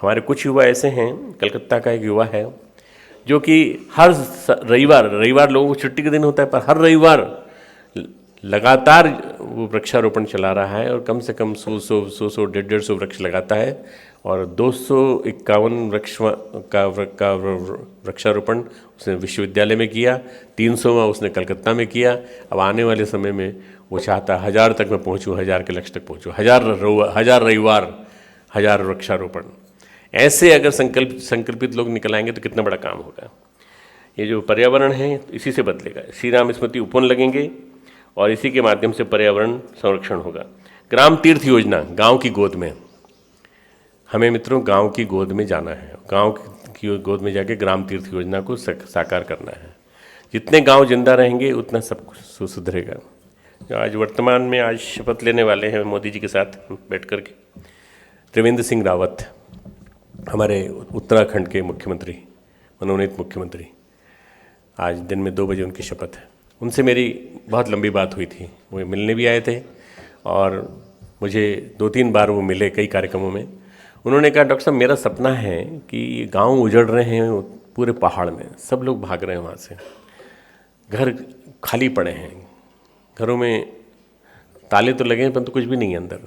हमारे कुछ युवा ऐसे हैं, कलकत्ता का एक युवा है जो कि हर रविवार लोगों को छुट्टी के दिन होता है, पर हर रविवार लगातार वो वृक्षारोपण चला रहा है, और कम से कम 100 150 वृक्ष लगाता है, और 251 का वृक्षारोपण उसने विश्वविद्यालय में किया, 300वां उसने कलकत्ता में किया। अब आने वाले समय में वो चाहता है 1000 तक मैं पहुँचूँ, 1000 के लक्ष्य तक पहुँचूँ, 1000 रविवार, 1000 वृक्षारोपण। ऐसे अगर संकल्पित लोग निकल आएंगे तो कितना बड़ा काम होगा। ये जो पर्यावरण है इसी से बदलेगा। श्री राम स्मृति उपवन लगेंगे, और इसी के माध्यम से पर्यावरण संरक्षण होगा। ग्राम तीर्थ योजना, गांव की गोद में, हमें मित्रों गांव की गोद में जाना है, गांव की गोद में जाके ग्राम तीर्थ योजना को साकार करना है। जितने गांव जिंदा रहेंगे उतना सब कुछ सुधरेगा। आज वर्तमान में आज शपथ लेने वाले हैं मोदी जी के साथ बैठ कर के त्रिवेंद्र सिंह रावत, हमारे उत्तराखंड के मुख्यमंत्री, मनोनीत मुख्यमंत्री। आज दिन में 2 बजे उनकी शपथ है। उनसे मेरी बहुत लंबी बात हुई थी, वो मिलने भी आए थे, और मुझे 2-3 बार वो मिले कई कार्यक्रमों में। उन्होंने कहा डॉक्टर साहब मेरा सपना है कि ये गाँव उजड़ रहे हैं पूरे पहाड़ में, सब लोग भाग रहे हैं वहाँ से, घर खाली पड़े हैं, घरों में ताले तो लगे हैं परंतु कुछ भी नहीं है अंदर।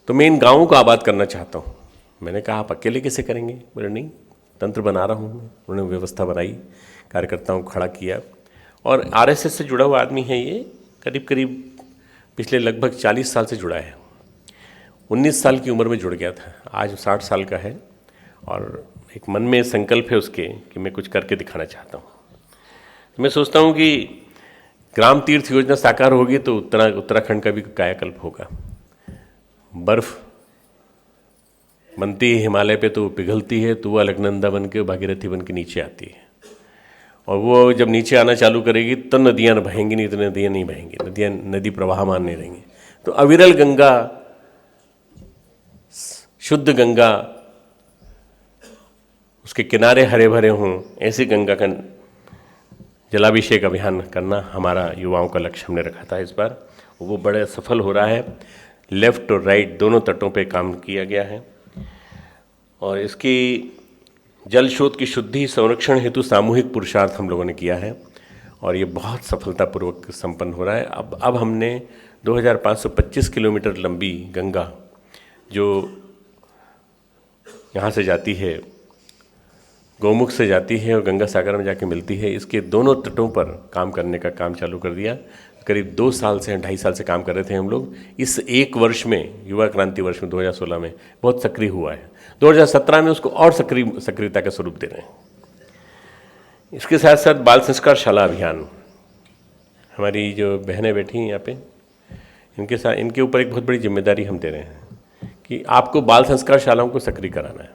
तो मैं इन गाँवों को आबाद करना चाहता हूँ। मैंने कहा आप अकेले कैसे करेंगे? बोले नहीं, तंत्र बना रहा हूँ। उन्होंने व्यवस्था बनाई, कार्यकर्ताओं को खड़ा किया। और आरएसएस से जुड़ा हुआ आदमी है ये, करीब करीब पिछले लगभग 40 साल से जुड़ा है। 19 साल की उम्र में जुड़ गया था, आज 60 साल का है। और एक मन में संकल्प है उसके कि मैं कुछ करके दिखाना चाहता हूँ। मैं सोचता हूँ कि ग्राम तीर्थ योजना साकार होगी तो उत्तराखंड का भी कायाकल्प होगा। बर्फ बनती है हिमालय पे तो पिघलती है, तो वो अलकनंदा बन के भागीरथी बन के नीचे आती है। और वो जब नीचे आना चालू करेगी तो नदियाँ बहेंगी, नहीं तो नदियाँ नहीं बहेंगी, नदी प्रवाहमान नहीं रहेंगी। तो अविरल गंगा, शुद्ध गंगा, उसके किनारे हरे भरे हों, ऐसी गंगा का जलाभिषेक अभियान करना हमारा युवाओं का लक्ष्य हमने रखा था इस बार। वो बड़े सफल हो रहा है। लेफ्ट और राइट दोनों तटों पे काम किया गया है। और इसकी जल स्रोत की शुद्धि संरक्षण हेतु सामूहिक पुरुषार्थ हम लोगों ने किया है और ये बहुत सफलतापूर्वक संपन्न हो रहा है। अब हमने 2525 किलोमीटर लंबी गंगा जो यहाँ से जाती है, गौमुख से जाती है और गंगा सागर में जाके मिलती है, इसके दोनों तटों पर काम करने का काम चालू कर दिया। करीब 2 साल से 2.5 साल से काम कर रहे थे हम लोग। इस एक वर्ष में, युवा क्रांति वर्ष में 2016 में बहुत सक्रिय हुआ है। 2017 में उसको और सक्रियता का स्वरूप दे रहे हैं। इसके साथ साथ बाल संस्कार शाला अभियान, हमारी जो बहनें बैठी हैं यहाँ पे, इनके ऊपर एक बहुत बड़ी जिम्मेदारी हम दे रहे हैं कि आपको बाल संस्कार शालाओं को सक्रिय कराना है।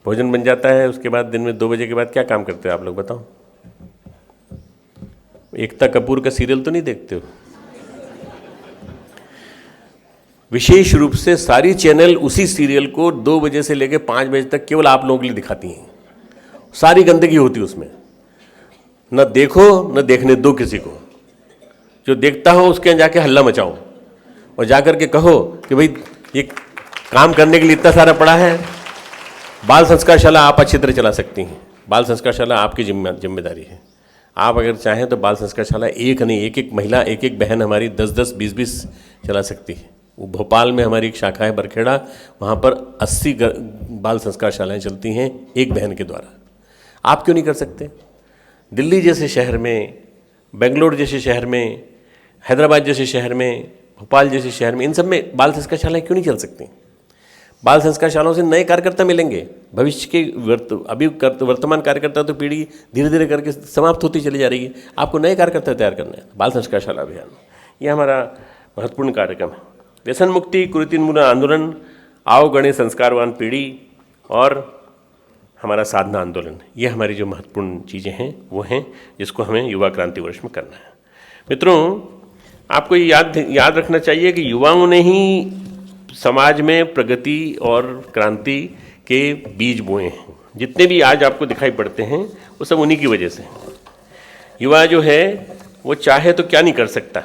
भोजन बन जाता है, उसके बाद दिन में 2 बजे के बाद क्या काम करते हो आप लोग बताओ? एकता कपूर का सीरियल तो नहीं देखते हो? विशेष रूप से सारी चैनल उसी सीरियल को 2 बजे से लेकर 5 बजे तक केवल आप लोगों के लिए दिखाती हैं। सारी गंदगी होती है उसमें, न देखो न देखने दो किसी को। जो देखता हो उसके यहाँ जाके हल्ला मचाओ और जाकर के कहो कि भाई ये काम करने के लिए इतना सारा पड़ा है। बाल संस्कार शाला आप अच्छी तरह चला सकती हैं। बाल संस्कार शाला आपकी जिम्मेदारी है। आप अगर चाहें तो बाल संस्कार शाला एक नहीं, एक महिला, एक बहन हमारी 10-10, 20-20 चला सकती है। वो भोपाल में हमारी एक शाखा है बरखेड़ा, वहाँ पर 80 बाल संस्कार शालाएँ चलती हैं एक बहन के द्वारा। आप क्यों नहीं कर सकते? दिल्ली जैसे शहर में, बेंगलोर जैसे शहर में, हैदराबाद जैसे शहर में, भोपाल जैसे शहर में, इन सब में बाल संस्कार शालाएँ क्यों नहीं चल सकती? बाल संस्कार शालाओं से नए कार्यकर्ता मिलेंगे। भविष्य के वर्तमान कार्यकर्ता तो पीढ़ी धीरे धीरे करके समाप्त होती चली जा रही है। आपको नए कार्यकर्ता तैयार करना है। बाल संस्कार शाला अभियान ये हमारा महत्वपूर्ण कार्यक्रम है। व्यसन मुक्ति, कुरीतिन्मूलन आंदोलन, आओ गणे संस्कारवान पीढ़ी और हमारा साधना आंदोलन, ये हमारी जो महत्वपूर्ण चीज़ें हैं वो हैं जिसको हमें युवा क्रांति वर्ष में करना है। मित्रों, आपको ये याद रखना चाहिए कि युवाओं ने ही समाज में प्रगति और क्रांति के बीज बोए हैं। जितने भी आज आपको दिखाई पड़ते हैं वो सब उन्हीं की वजह से। युवा जो है वो चाहे तो क्या नहीं कर सकता।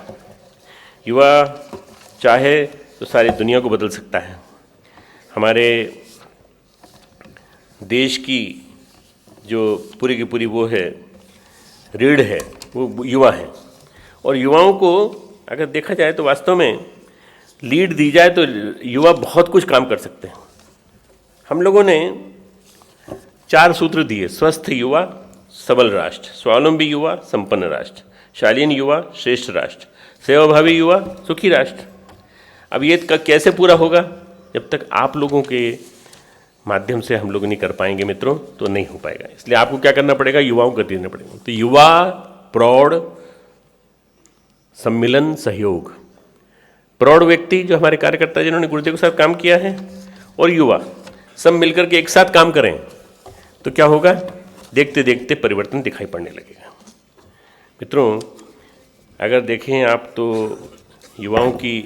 युवा चाहे तो सारी दुनिया को बदल सकता है। हमारे देश की जो पूरी की पूरी वो है रीढ़ है वो युवा है। और युवाओं को अगर देखा जाए तो वास्तव में लीड दी जाए तो युवा बहुत कुछ काम कर सकते हैं। हम लोगों ने 4 सूत्र दिए: स्वस्थ युवा सबल राष्ट्र, स्वावलंबी युवा संपन्न राष्ट्र, शालीन युवा श्रेष्ठ राष्ट्र, सेवाभावी युवा सुखी राष्ट्र। अब ये कैसे पूरा होगा? जब तक आप लोगों के माध्यम से हम लोग नहीं कर पाएंगे मित्रों, तो नहीं हो पाएगा। इसलिए आपको क्या करना पड़ेगा? युवाओं को देना पड़ेगा। तो युवा प्रौढ़ सम्मिलन सहयोग, प्रौढ़ व्यक्ति जो हमारे कार्यकर्ता जिन्होंने गुरुदेव के साथ काम किया है और युवा सब मिलकर के एक साथ काम करें तो क्या होगा? देखते देखते परिवर्तन दिखाई पड़ने लगेगा। मित्रों, अगर देखें आप तो युवाओं की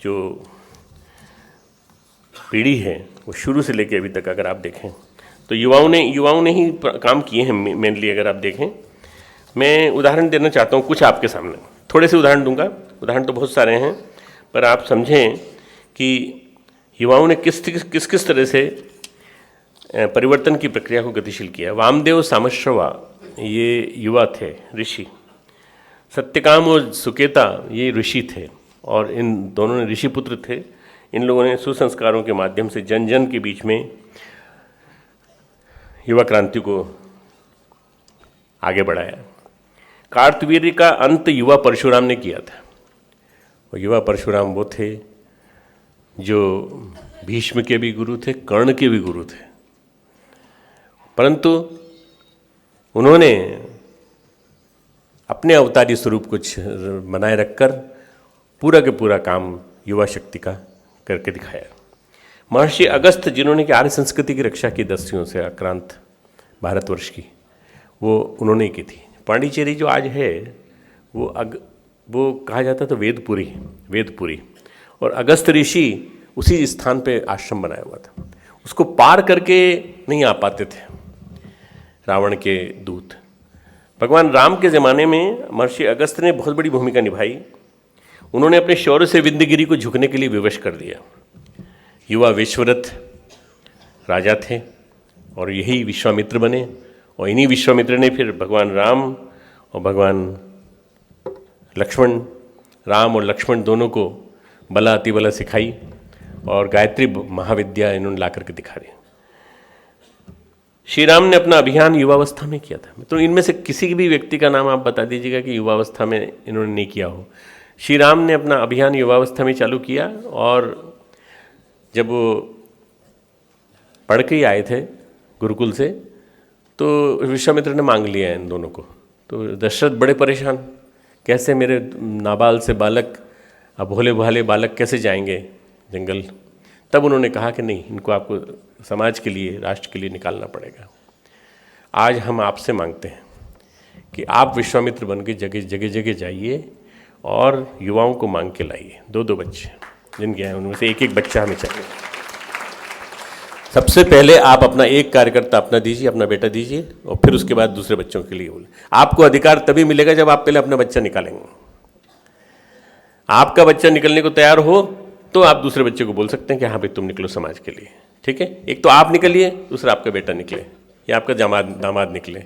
जो पीढ़ी है वो शुरू से लेकर अभी तक अगर आप देखें तो युवाओं ने ही काम किए हैं मेनली। अगर आप देखें, मैं उदाहरण देना चाहता हूँ कुछ आपके सामने, थोड़े से उदाहरण दूंगा। उदाहरण तो बहुत सारे हैं पर आप समझें कि युवाओं ने किस तरह से परिवर्तन की प्रक्रिया को गतिशील किया। वामदेव सामश्रवा ये युवा थे, ऋषि। सत्यकाम और सुकेता ये ऋषि थे और इन दोनों ने ऋषि पुत्र थे। इन लोगों ने सुसंस्कारों के माध्यम से जन जन के बीच में युवा क्रांति को आगे बढ़ाया। कार्तवीर्य का अंत युवा परशुराम ने किया था। और युवा परशुराम वो थे जो भीष्म के भी गुरु थे, कर्ण के भी गुरु थे, परंतु उन्होंने अपने अवतारी स्वरूप कुछ बनाए रखकर पूरा के पूरा काम युवा शक्ति का करके दिखाया। महर्षि अगस्त्य जिन्होंने कि आर्य संस्कृति की रक्षा की दस्युओं से आक्रांत भारतवर्ष की, वो उन्होंने की थी। पांडिचेरी जो आज है वो कहा जाता था वेदपुरी, और अगस्त्य ऋषि उसी स्थान पे आश्रम बनाया हुआ था। उसको पार करके नहीं आ पाते थे रावण के दूत। भगवान राम के ज़माने में महर्षि अगस्त्य ने बहुत बड़ी भूमिका निभाई। उन्होंने अपने शौर्य से विंध्यगिरि को झुकने के लिए विवश कर दिया। युवा विश्वरथ राजा थे और यही विश्वामित्र बने, और इन्हीं विश्वामित्र ने फिर भगवान राम और भगवान लक्ष्मण, राम और लक्ष्मण दोनों को बला अतिबला सिखाई और गायत्री महाविद्या इन्होंने ला करके दिखा दी। श्री राम ने अपना अभियान युवावस्था में किया था। तो इनमें से किसी भी व्यक्ति का नाम आप बता दीजिएगा कि युवावस्था में इन्होंने नहीं किया हो। श्री राम ने अपना अभियान युवावस्था में चालू किया, और जब वो पढ़ के ही आए थे गुरुकुल से, तो विश्वामित्र ने मांग लिया इन दोनों को। तो दशरथ बड़े परेशान, कैसे मेरे नाबाल से बालक, अब भोले भाले बालक कैसे जाएंगे जंगल। तब उन्होंने कहा कि नहीं, इनको आपको समाज के लिए, राष्ट्र के लिए निकालना पड़ेगा। आज हम आपसे मांगते हैं कि आप विश्वामित्र बन के जगह जाइए और युवाओं को मांग के लाइए। 2 बच्चे जिनके हैं उनमें से एक बच्चा हमें चाहिए। सबसे पहले आप अपना एक कार्यकर्ता अपना दीजिए, अपना बेटा दीजिए, और फिर उसके बाद दूसरे बच्चों के लिए बोले। आपको अधिकार तभी मिलेगा जब आप पहले अपना बच्चा निकालेंगे। आपका बच्चा निकलने को तैयार हो तो आप दूसरे बच्चे को बोल सकते हैं कि हाँ भाई तुम निकलो समाज के लिए, ठीक है। एक तो आप निकलिए, दूसरा आपका बेटा निकले या आपका दामाद निकले।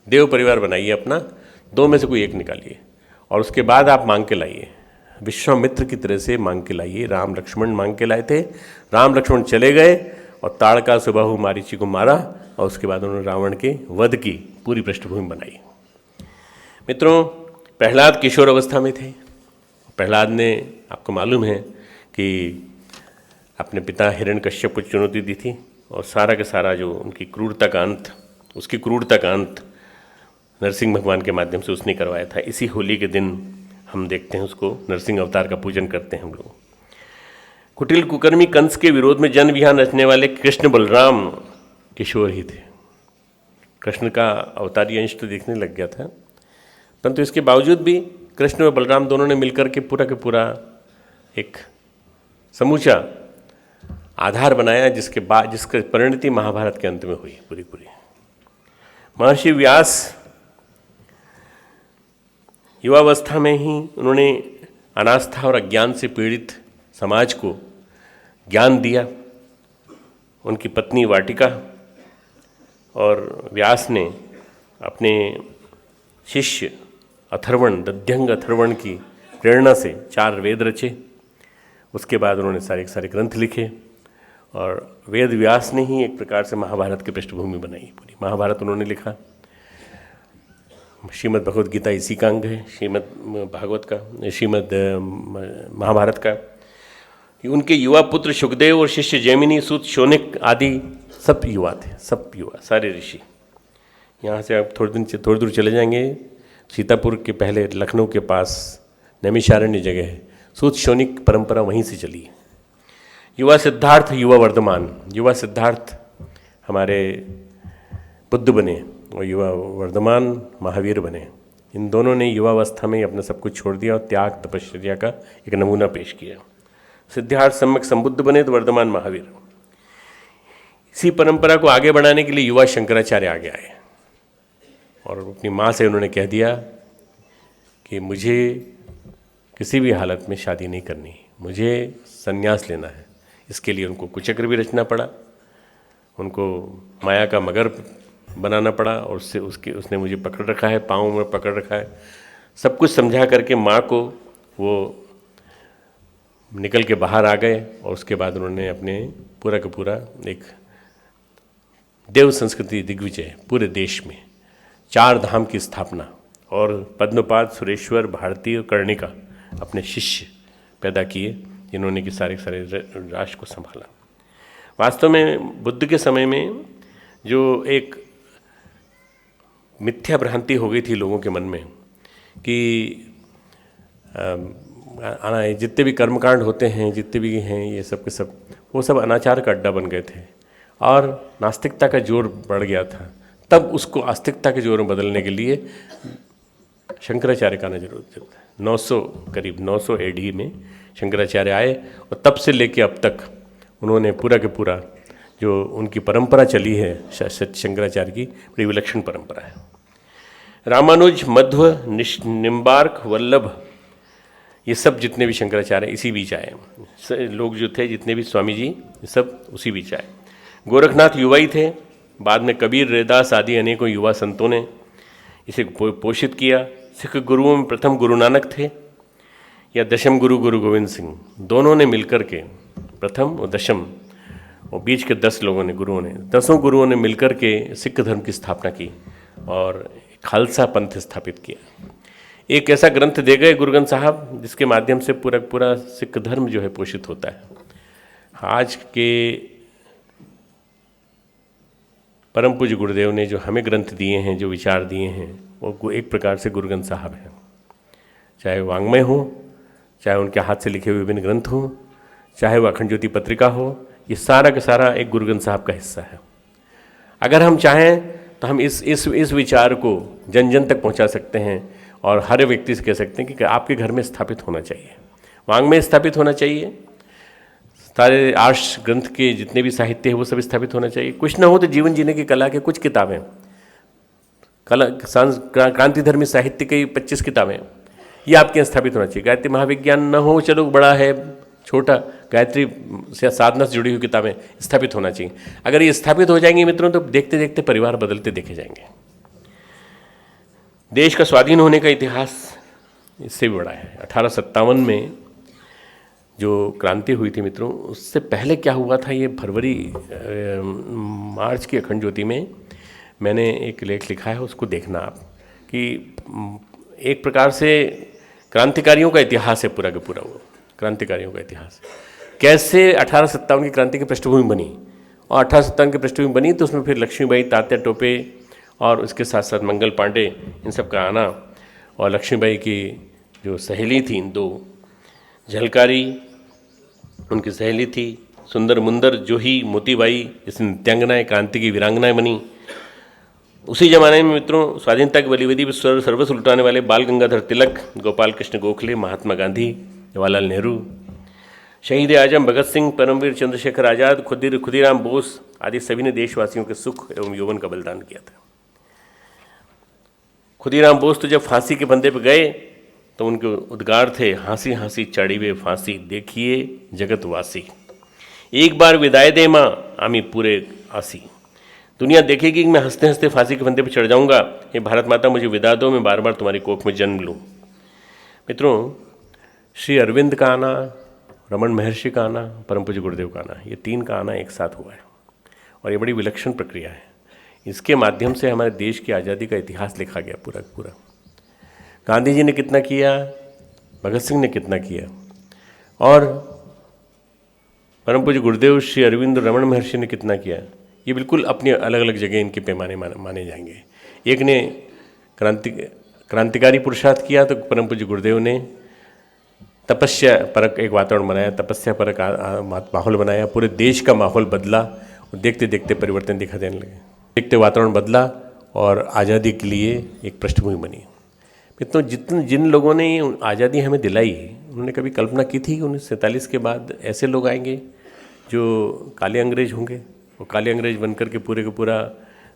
देव परिवार बनाइए अपना, 2 में से कोई एक निकालिए और उसके बाद आप मांग के लाइए। विश्वामित्र की तरह से मांग के लाइए। राम लक्ष्मण मांग के लाए थे। राम लक्ष्मण चले गए और ताड़का सुबाहु मारीची को मारा, और उसके बाद उन्होंने रावण के वध की पूरी पृष्ठभूमि बनाई। मित्रों, प्रहलाद किशोर अवस्था में थे। प्रहलाद ने, आपको मालूम है कि अपने पिता हिरण्यकश्यप को चुनौती दी थी, और सारा का सारा जो उनकी क्रूरता का अंत, उसकी क्रूरता का अंत नरसिंह भगवान के माध्यम से उसने करवाया था। इसी होली के दिन हम देखते हैं उसको, नरसिंह अवतार का पूजन करते हैं हम लोग। कुटिल कुकर्मी कंस के विरोध में जन विहार रचने वाले कृष्ण बलराम किशोर ही थे। कृष्ण का अवतारी अंश तो दिखने लग गया था, परंतु इसके बावजूद भी कृष्ण और बलराम दोनों ने मिलकर के पूरा एक समूचा आधार बनाया, जिसकी परिणति महाभारत के अंत में हुई पूरी। महर्षि व्यास युवावस्था में ही उन्होंने अनास्था और अज्ञान से पीड़ित समाज को ज्ञान दिया। उनकी पत्नी वाटिका और व्यास ने अपने शिष्य अथर्वण, दध्यंग अथर्वण की प्रेरणा से 4 वेद रचे। उसके बाद उन्होंने सारे ग्रंथ लिखे, और वेद व्यास ने ही एक प्रकार से महाभारत की पृष्ठभूमि बनाई। पूरी महाभारत उन्होंने लिखा। श्रीमद् भगवद गीता इसी का अंग है, श्रीमद् महाभारत का। उनके युवा पुत्र शुकदेव और शिष्य जैमिनी, सूत, शौनक आदि सब युवा थे, सब युवा, सारे ऋषि। यहाँ से आप थोड़ी दूर चले जाएंगे, सीतापुर के पहले लखनऊ के पास नैमिषारण्य जगह है, सूत शौनक परंपरा वहीं से चली। युवा सिद्धार्थ, युवा वर्धमान। युवा सिद्धार्थ हमारे बुद्ध बने और युवा वर्धमान महावीर बने। इन दोनों ने युवावस्था में अपना सब कुछ छोड़ दिया और त्याग तपश्चर्या का एक नमूना पेश किया। सिद्धार्थ सम्यक संबुद्ध बने तो वर्धमान महावीर। इसी परंपरा को आगे बढ़ाने के लिए युवा शंकराचार्य आगे आए और अपनी माँ से उन्होंने कह दिया कि मुझे किसी भी हालत में शादी नहीं करनी, मुझे संन्यास लेना है। इसके लिए उनको कुचक्र भी रचना पड़ा, उनको माया का मगर बनाना पड़ा और उसने मुझे पकड़ रखा है, पाँव में पकड़ रखा है। सब कुछ समझा करके माँ को वो निकल के बाहर आ गए और उसके बाद उन्होंने अपने पूरा का पूरा एक देव संस्कृति दिग्विजय पूरे देश में 4 धाम की स्थापना और पद्मपाद, सुरेश्वर, भारती और कर्णिका अपने शिष्य पैदा किए जिन्होंने कि सारे राष्ट्र को संभाला। वास्तव में बुद्ध के समय में जो एक मिथ्या भ्रांति हो गई थी लोगों के मन में कि जितने भी कर्मकांड होते हैं, जितने भी हैं ये सब के सब, वो सब अनाचार का अड्डा बन गए थे और नास्तिकता का जोर बढ़ गया था। तब उसको आस्तिकता के जोर में बदलने के लिए शंकराचार्य का आना जरूरत है। 900 करीब 900 AD में शंकराचार्य आए और तब से लेके अब तक उन्होंने पूरा के पूरा जो उनकी परंपरा चली है शंकराचार्य की, बड़ी विलक्षण परंपरा है। रामानुज, मध्व, निम्बार्क, वल्लभ, ये सब जितने भी शंकराचार्य इसी बीच आए लोग जो थे, जितने भी स्वामी जी, ये सब उसी बीच आए। गोरखनाथ युवा ही थे, बाद में कबीर, रैदास आदि अनेकों युवा संतों ने इसे पोषित किया। सिख गुरुओं में प्रथम गुरु नानक थे या दशम गुरु गुरु गोविंद सिंह, दोनों ने मिलकर के प्रथम और दशम और बीच के 10 लोगों ने, गुरुओं ने, 10 गुरुओं ने मिलकर के सिख धर्म की स्थापना की और खालसा पंथ स्थापित किया। एक ऐसा ग्रंथ दे गए गुरु ग्रंथ साहब जिसके माध्यम से पूरा पूरा सिख धर्म जो है पोषित होता है। आज के परम पूज्य गुरुदेव ने जो हमें ग्रंथ दिए हैं, जो विचार दिए हैं, वो एक प्रकार से गुरु ग्रंथ साहब हैं। चाहे वांग्मय हो, चाहे उनके हाथ से लिखे हुए विभिन्न ग्रंथ हो, चाहे वो अखंड ज्योति पत्रिका हो, ये सारा का सारा एक गुरु ग्रंथ साहब का हिस्सा है। अगर हम चाहें तो हम इस विचार को जन जन तक पहुंचा सकते हैं और हर व्यक्ति से कह सकते हैं कि आपके घर में स्थापित होना चाहिए, वांग्मय स्थापित होना चाहिए, सारे आर्ष ग्रंथ के जितने भी साहित्य है वो सब स्थापित होना चाहिए। कुछ ना हो तो जीवन जीने की कला के कुछ किताबें, कला क्रांति धर्मी साहित्य की 25 किताबें, ये आपके यहाँ स्थापित होना चाहिए। गायत्री महाविज्ञान न हो, चलो बड़ा है छोटा, गायत्री से साधना से जुड़ी हुई किताबें स्थापित होना चाहिए। अगर ये स्थापित हो जाएंगी मित्रों तो देखते देखते परिवार बदलते देखे जाएंगे। देश का स्वाधीन होने का इतिहास इससे भी बड़ा है। 1857 में जो क्रांति हुई थी मित्रों, उससे पहले क्या हुआ था, ये फरवरी मार्च की अखंड ज्योति में मैंने एक लेख लिखा है, उसको देखना आप, कि एक प्रकार से क्रांतिकारियों का इतिहास है पूरा का पूरा। वो क्रांतिकारियों का इतिहास कैसे 1857 की क्रांति की पृष्ठभूमि बनी, और 1857 की पृष्ठभूमि बनी तो उसमें फिर लक्ष्मीबाई, तात्या टोपे और उसके साथ साथ मंगल पांडे, इन सब का आना, और लक्ष्मीबाई की जो सहेली थी, 2 झलकारी उनकी सहेली थी, सुंदर मुंदर, जोही, मोतीबाई, जिसने नित्यांगनाएं, क्रांति की वीरांगनाएं बनी। उसी जमाने में मित्रों स्वाधीनता की बलिवेदी पर सर्वस्व लुटाने वाले बाल गंगाधर तिलक, गोपाल कृष्ण गोखले, महात्मा गांधी, जवाहरलाल नेहरू, शहीद आजम भगत सिंह, परमवीर चंद्रशेखर आज़ाद, खुदीराम बोस आदि सभी ने देशवासियों के सुख एवं यौवन का बलिदान किया था। खुदीराम बोस तो जब फांसी के फंदे पर गए तो उनके उद्गार थे, हंसी हंसी चढ़ी वे फांसी, देखिए जगतवासी, एक बार विदाई दे माँ आमी पूरे आसी। दुनिया देखेगी कि मैं हंसते हंसते फांसी के फंदे पर चढ़ जाऊंगा, ये भारत माता मुझे विदा दो, मैं बार बार तुम्हारी कोख में जन्म लूँ। मित्रों, श्री अरविंद का आना, रमन महर्षि का आना, परम पूज्य गुरुदेव का आना, ये 3 का आना एक साथ हुआ है और ये बड़ी विलक्षण प्रक्रिया है। इसके माध्यम से हमारे देश की आज़ादी का इतिहास लिखा गया पूरा पूरा। गांधी जी ने कितना किया, भगत सिंह ने कितना किया, और परम पूज्य गुरुदेव श्री अरविंद रमन महर्षि ने कितना किया, ये बिल्कुल अपनी अलग अलग जगह इनके पैमाने माने जाएंगे। एक ने क्रांतिकारी पुरुषार्थ किया तो परम पूज्य गुरुदेव ने तपस्या परक एक वातावरण बनाया, तपस्या परक माहौल बनाया, पूरे देश का माहौल बदला, देखते देखते परिवर्तन दिखा देने लगे, देखते वातावरण बदला और आज़ादी के लिए एक पृष्ठभूमि बनी। मित्रों, जिन लोगों ने आज़ादी हमें दिलाई, उन्होंने कभी कल्पना की थी कि 1947 के बाद ऐसे लोग आएंगे जो काले अंग्रेज होंगे, वो काले अंग्रेज बनकर के पूरे का पूरा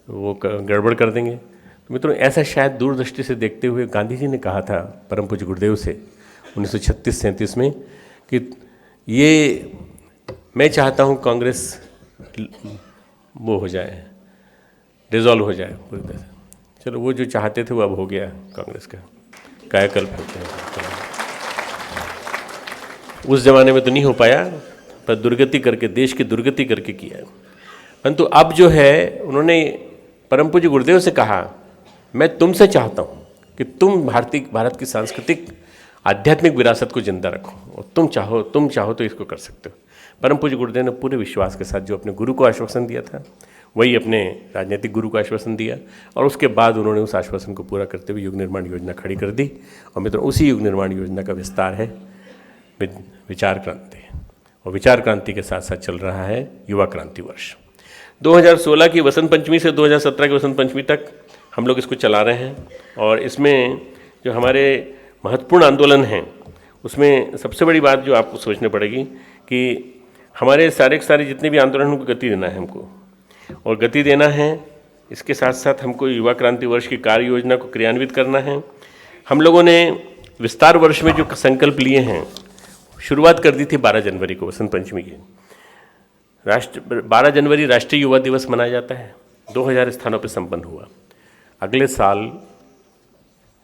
वो गड़बड़ कर देंगे। तो मित्रों, ऐसा शायद दूरदृष्टि से देखते हुए गांधी जी ने कहा था परम पूज्य गुरुदेव से 1936-37 में कि ये मैं चाहता हूँ कांग्रेस वो हो जाए, डिज़ोल्व हो जाए पूरी तरह से। चलो, वो जो चाहते थे वो अब हो गया कांग्रेस का। कायाकल्प होते हैं। उस ज़माने में तो नहीं हो पाया, पर दुर्गति करके, देश की दुर्गति करके किया है। परंतु अब जो है, उन्होंने परम पूज्य गुरुदेव से कहा, मैं तुमसे चाहता हूँ कि तुम भारत की सांस्कृतिक आध्यात्मिक विरासत को जिंदा रखो, और तुम चाहो तो इसको कर सकते हो। परम पूज्य गुरुदेव ने पूरे विश्वास के साथ जो अपने गुरु को आश्वासन दिया था, वही अपने राजनीतिक गुरु को आश्वासन दिया, और उसके बाद उन्होंने उस आश्वासन को पूरा करते हुए युग निर्माण योजना खड़ी कर दी। और मित्रों, उसी युग निर्माण योजना का विस्तार है विचार क्रांति, और विचार क्रांति के साथ साथ चल रहा है युवा क्रांति वर्ष। 2016 की वसंत पंचमी से 2017 की वसंत पंचमी तक हम लोग इसको चला रहे हैं, और इसमें जो हमारे महत्वपूर्ण आंदोलन हैं, उसमें सबसे बड़ी बात जो आपको सोचनी पड़ेगी कि हमारे सारे जितने भी आंदोलन हैं, उनको गति देना है हमको, और गति देना है। इसके साथ साथ हमको युवा क्रांति वर्ष की कार्य योजना को क्रियान्वित करना है। हम लोगों ने विस्तार वर्ष में जो संकल्प लिए हैं, शुरुआत कर दी थी 12 जनवरी को, वसंत पंचमी की। 12 जनवरी राष्ट्रीय युवा दिवस मनाया जाता है, 2000 स्थानों पर संपन्न हुआ। अगले साल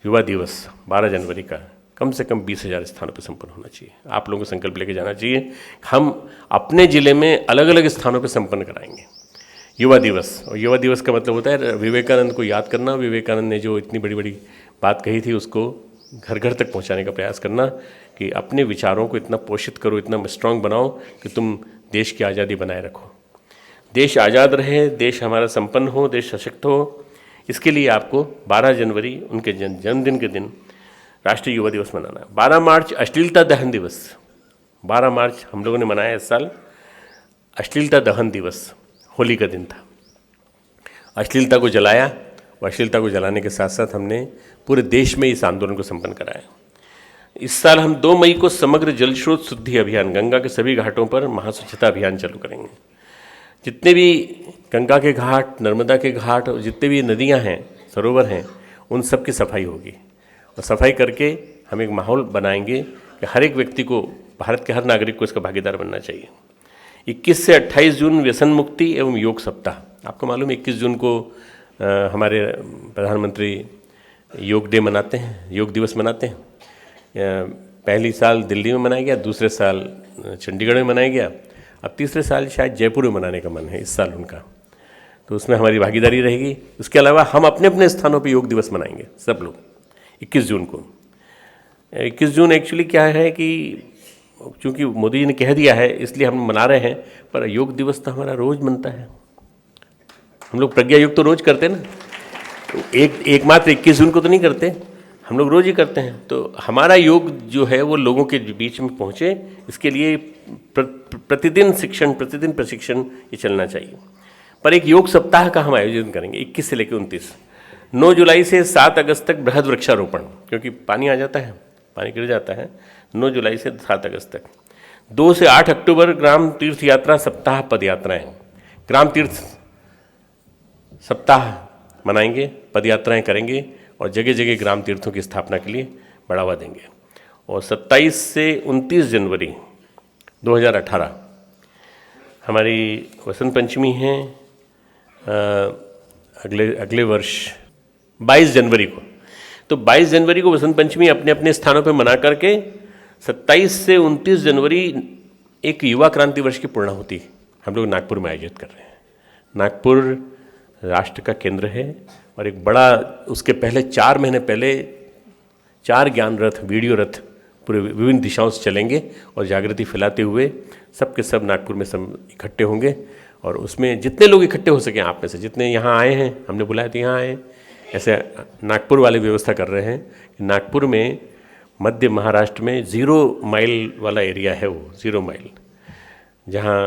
युवा दिवस 12 जनवरी का कम से कम 20,000 स्थानों पर संपन्न होना चाहिए। आप लोगों को संकल्प लेके जाना चाहिए। हम अपने ज़िले में अलग अलग स्थानों पर संपन्न कराएंगे युवा दिवस। और युवा दिवस का मतलब होता है विवेकानंद को याद करना। विवेकानंद ने जो इतनी बड़ी बड़ी बात कही थी, उसको घर घर तक पहुंचाने का प्रयास करना, कि अपने विचारों को इतना पोषित करो, इतना स्ट्रांग बनाओ कि तुम देश की आज़ादी बनाए रखो, देश आज़ाद रहे, देश हमारा संपन्न हो, देश सशक्त हो। इसके लिए आपको 12 जनवरी उनके जन्मदिन के दिन राष्ट्रीय युवा दिवस मनाना है। 12 मार्च अश्लीलता दहन दिवस, 12 मार्च हम लोगों ने मनाया इस साल अश्लीलता दहन दिवस, होली का दिन था। अश्लीलता को जलाया, और अश्लीलता को जलाने के साथ साथ हमने पूरे देश में इस आंदोलन को संपन्न कराया। इस साल हम 2 मई को समग्र जल स्रोत शुद्धि अभियान, गंगा के सभी घाटों पर महास्वच्छता अभियान चालू करेंगे। जितने भी गंगा के घाट, नर्मदा के घाट, और जितने भी नदियां हैं, सरोवर हैं, उन सब की सफाई होगी। और सफाई करके हम एक माहौल बनाएंगे कि हर एक व्यक्ति को, भारत के हर नागरिक को इसका भागीदार बनना चाहिए। 21 से 28 जून व्यसन मुक्ति एवं योग सप्ताह। आपको मालूम है 21 जून को हमारे प्रधानमंत्री योग डे मनाते हैं, योग दिवस मनाते हैं। पहली साल दिल्ली में मनाया गया, दूसरे साल चंडीगढ़ में मनाया गया, अब तीसरे साल शायद जयपुर में मनाने का मन है इस साल उनका, तो उसमें हमारी भागीदारी रहेगी। उसके अलावा हम अपने अपने स्थानों पे योग दिवस मनाएंगे सब लोग 21 जून को। 21 जून एक्चुअली क्या है कि चूँकि मोदी जी ने कह दिया है इसलिए हम मना रहे हैं, पर योग दिवस तो हमारा रोज़ मनता है। हम लोग प्रज्ञा योग तो रोज़ करते हैं ना, एकमात्र 21 जून को तो नहीं करते, हम लोग रोज़ ही करते हैं। तो हमारा योग जो है वो लोगों के बीच में पहुँचे, इसके लिए प्रतिदिन शिक्षण, प्रतिदिन प्रशिक्षण ये चलना चाहिए। पर एक योग सप्ताह का हम आयोजन करेंगे 21 से लेकर 29। 9 जुलाई से 7 अगस्त तक बृहद वृक्षारोपण, क्योंकि पानी आ जाता है, पानी गिर जाता है। 9 जुलाई से 7 अगस्त तक। 2 से 8 अक्टूबर ग्राम तीर्थ यात्रा सप्ताह पद यात्राएँ, ग्राम तीर्थ सप्ताह मनाएंगे, पद यात्राएँ करेंगे और जगह जगह ग्राम तीर्थों की स्थापना के लिए बढ़ावा देंगे। और 27 से 29 जनवरी 2018 हमारी वसंत पंचमी है। अगले वर्ष 22 जनवरी को, तो 22 जनवरी को वसंत पंचमी अपने अपने स्थानों पर मना करके 27 से 29 जनवरी एक युवा क्रांति वर्ष की पूर्णाहुति हम लोग नागपुर में आयोजित कर रहे हैं। नागपुर राष्ट्र का केंद्र है और एक बड़ा, उसके पहले 4 महीने पहले 4 ज्ञान रथ, वीडियो रथ पूरे विभिन्न दिशाओं से चलेंगे और जागृति फैलाते हुए सब के सब नागपुर में सब इकट्ठे होंगे। और उसमें जितने लोग इकट्ठे हो सकें, आप में से जितने यहाँ आए हैं, हमने बुलाया तो यहाँ आए, ऐसे नागपुर वाले व्यवस्था कर रहे हैं कि नागपुर में मध्य महाराष्ट्र में 0 माइल वाला एरिया है, वो 0 माइल, जहाँ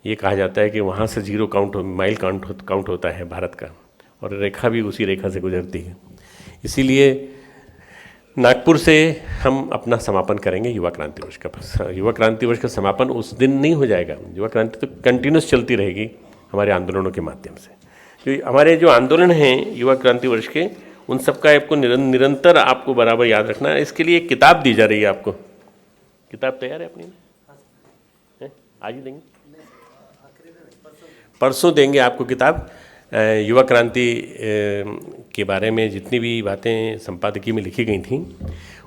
ये कहा जाता है कि वहाँ से 0 माइल काउंट होता है भारत का, और रेखा भी उसी रेखा से गुजरती है। इसीलिए नागपुर से हम अपना समापन करेंगे युवा क्रांति वर्ष का। युवा क्रांति वर्ष का समापन उस दिन नहीं हो जाएगा, युवा क्रांति तो कंटिन्यूस चलती रहेगी हमारे आंदोलनों के माध्यम से। तो हमारे जो आंदोलन हैं युवा क्रांति वर्ष के, उन सब का आपको निरंतर आपको बराबर याद रखना है। इसके लिए एक किताब दी जा रही है आपको। किताब तैयार है अपनी? आज ही देंगे, परसों देंगे आपको किताब। युवा क्रांति के बारे में जितनी भी बातें संपादकीय में लिखी गई थी,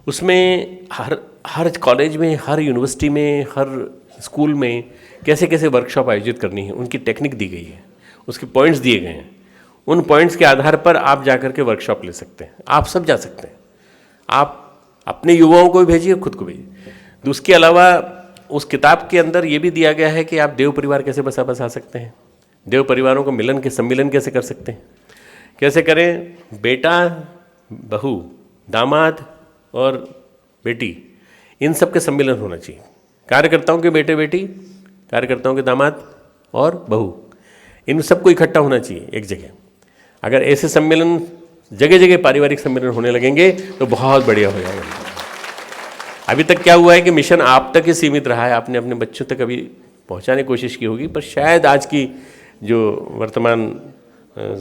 उसमें हर कॉलेज में, हर यूनिवर्सिटी में, हर स्कूल में कैसे कैसे वर्कशॉप आयोजित करनी है उनकी टेक्निक दी गई है, उसके पॉइंट्स दिए गए हैं। उन पॉइंट्स के आधार पर आप जा कर के वर्कशॉप ले सकते हैं, आप सब जा सकते हैं। आप अपने युवाओं को भी भेजिए, खुद को भेजिए। उसके अलावा उस किताब के अंदर ये भी दिया गया है कि आप देव परिवार कैसे बसा सकते हैं, देव परिवारों को सम्मिलन कैसे कर सकते हैं, कैसे करें। बेटा, बहू, दामाद और बेटी, इन सब के सम्मिलन होना चाहिए। कार्यकर्ताओं के बेटे बेटी, कार्यकर्ताओं के दामाद और बहू, इन सबको इकट्ठा होना चाहिए एक जगह। अगर ऐसे सम्मेलन जगह जगह पारिवारिक सम्मेलन होने लगेंगे तो बहुत बढ़िया हो जाएगा। अभी तक क्या हुआ है कि मिशन आप तक ही सीमित रहा है, आपने अपने बच्चों तक अभी पहुंचाने की कोशिश की होगी, पर शायद आज की जो वर्तमान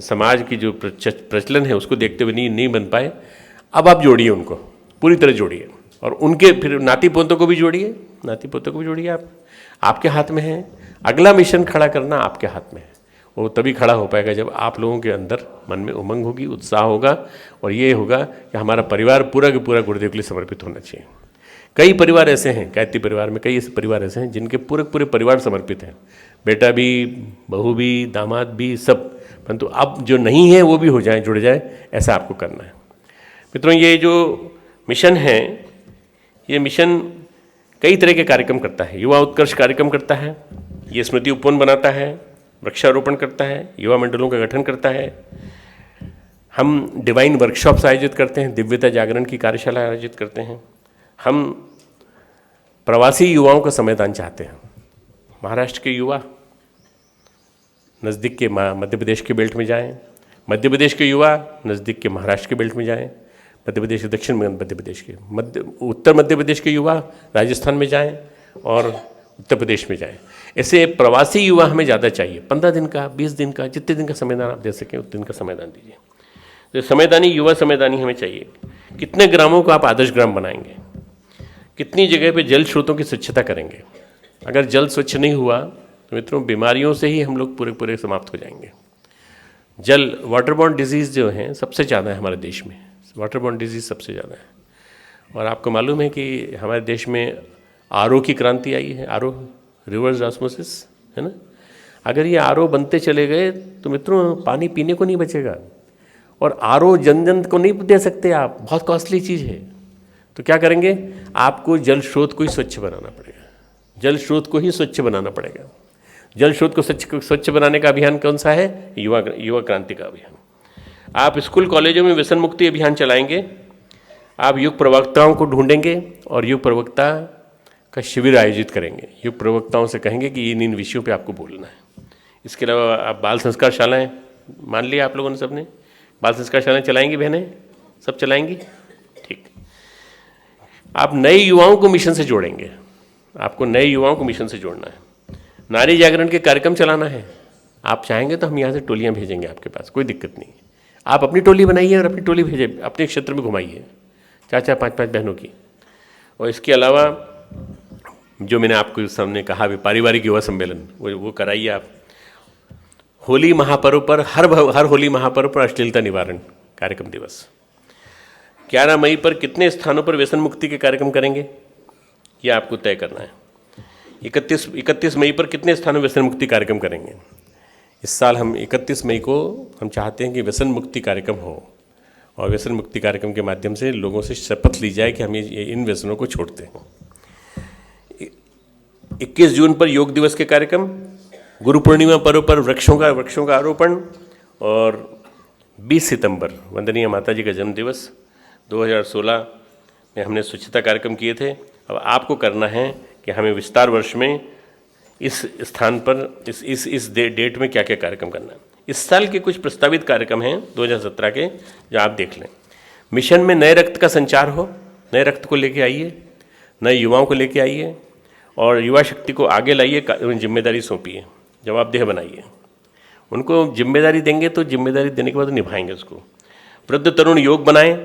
समाज की जो प्रचलन है उसको देखते हुए नहीं बन पाए। अब आप जोड़िए, उनको पूरी तरह जोड़िए, और उनके फिर नाती पोतों को भी जोड़िए, नाती पोतों को भी जोड़िए। आप, आपके हाथ में है, अगला मिशन खड़ा करना आपके हाथ में है। वो तभी खड़ा हो पाएगा जब आप लोगों के अंदर मन में उमंग होगी, उत्साह होगा, और ये होगा कि हमारा परिवार पूरा के पूरा गुरुदेव के लिए समर्पित होना चाहिए। कई परिवार ऐसे हैं, गायत्री परिवार में कई ऐसे परिवार ऐसे हैं जिनके पूरे परिवार समर्पित हैं, बेटा भी, बहू भी, दामाद भी, सब। परंतु अब जो नहीं है वो भी हो जाए, जुड़ जाए, ऐसा आपको करना है। मित्रों, ये जो मिशन है, ये मिशन कई तरह के कार्यक्रम करता है। युवा उत्कर्ष कार्यक्रम करता है, ये स्मृति उपवन बनाता है, वृक्षारोपण करता है, युवा मंडलों का गठन करता है। हम डिवाइन वर्कशॉप्स आयोजित करते हैं, दिव्यता जागरण की कार्यशाला आयोजित करते हैं। हम प्रवासी युवाओं का संविधान चाहते हैं। महाराष्ट्र के युवा नज़दीक के मध्य प्रदेश के बेल्ट में जाएं, मध्य प्रदेश के युवा नज़दीक के महाराष्ट्र के बेल्ट में जाएं, मध्य प्रदेश के दक्षिण मध्य प्रदेश के, उत्तर मध्य प्रदेश के युवा राजस्थान में जाएं और उत्तर प्रदेश में जाएं। ऐसे प्रवासी युवा हमें ज़्यादा चाहिए। 15 दिन का, 20 दिन का, जितने दिन का संविधान आप दे सकें उतने दिन का संविधान दीजिए। तो संवैधानी, युवा संवैधानी हमें चाहिए। कितने ग्रामों को आप आदर्श ग्राम बनाएंगे, कितनी जगह पे जल स्रोतों की स्वच्छता करेंगे। अगर जल स्वच्छ नहीं हुआ तो मित्रों, बीमारियों से ही हम लोग पूरे समाप्त हो जाएंगे। जल, वाटरबॉर्न डिजीज़ जो हैं सबसे ज़्यादा है हमारे देश में, वाटरबॉर्न डिजीज़ सबसे ज़्यादा है। और आपको मालूम है कि हमारे देश में आरओ की क्रांति आई है, आरओ, रिवर्स ऑस्मोसिस, है ना। अगर ये आरओ बनते चले गए तो मित्रों पानी पीने को नहीं बचेगा, और आरओ जन जन को नहीं दे सकते आप, बहुत कॉस्टली चीज़ है। तो क्या करेंगे, आपको जल स्रोत को ही स्वच्छ बनाना पड़ेगा, जल स्रोत को ही स्वच्छ बनाना पड़ेगा। जल स्रोत को स्वच्छ बनाने का अभियान कौन सा है? युवा क्रांति का अभियान। आप स्कूल कॉलेजों में व्यसन मुक्ति अभियान चलाएंगे, आप युग प्रवक्ताओं को ढूंढेंगे और युग प्रवक्ता का शिविर आयोजित करेंगे। युग प्रवक्ताओं से कहेंगे कि इन विषयों पे आपको बोलना है। इसके अलावा आप बाल संस्कार शालाएँ, मान लिया आप लोगों ने सबने, बाल संस्कार शालाएँ चलाएंगी, बहनें सब चलाएंगी, ठीक। आप नए युवाओं को मिशन से जोड़ेंगे, आपको नए युवाओं को मिशन से जोड़ना है। नारी जागरण के कार्यक्रम चलाना है, आप चाहेंगे तो हम यहाँ से टोलियाँ भेजेंगे आपके पास, कोई दिक्कत नहीं। आप अपनी टोली बनाइए और अपनी टोली भेजिए, अपने क्षेत्र में घुमाइए 4-4, 5-5 बहनों की। और इसके अलावा जो मैंने आपको सामने कहा भी पारिवारिक युवा सम्मेलन, वो कराइए आप। होली महापर्व पर, हर होली महापर्व पर अश्लीलता निवारण कार्यक्रम दिवस। 11 मई पर कितने स्थानों पर व्यसन मुक्ति के कार्यक्रम करेंगे, ये आपको तय करना है। 31 मई पर कितने स्थानों व्यसन मुक्ति कार्यक्रम करेंगे। इस साल हम 31 मई को हम चाहते हैं कि व्यसन मुक्ति कार्यक्रम हो, और व्यसन मुक्ति कार्यक्रम के माध्यम से लोगों से शपथ ली जाए कि हम इन व्यसनों को छोड़ते हैं। 21 जून पर योग दिवस के कार्यक्रम, गुरु पूर्णिमा पर्व पर वृक्षों का आरोपण, और 20 सितंबर वंदनीय माता जी का जन्म दिवस 2016 में हमने स्वच्छता कार्यक्रम किए थे। अब आपको करना है कि हमें विस्तार वर्ष में इस स्थान पर इस डेट में क्या क्या कार्यक्रम करना है। इस साल के कुछ प्रस्तावित कार्यक्रम हैं 2017 के, जो आप देख लें। मिशन में नए रक्त का संचार हो, नए रक्त को लेके आइए, नए युवाओं को लेके आइए, और युवा शक्ति को आगे लाइए, जिम्मेदारी सौंपिए, जवाबदेह बनाइए। उनको जिम्मेदारी देंगे तो जिम्मेदारी देने के बाद निभाएंगे उसको। वृद्ध तरुण योग बनाएं,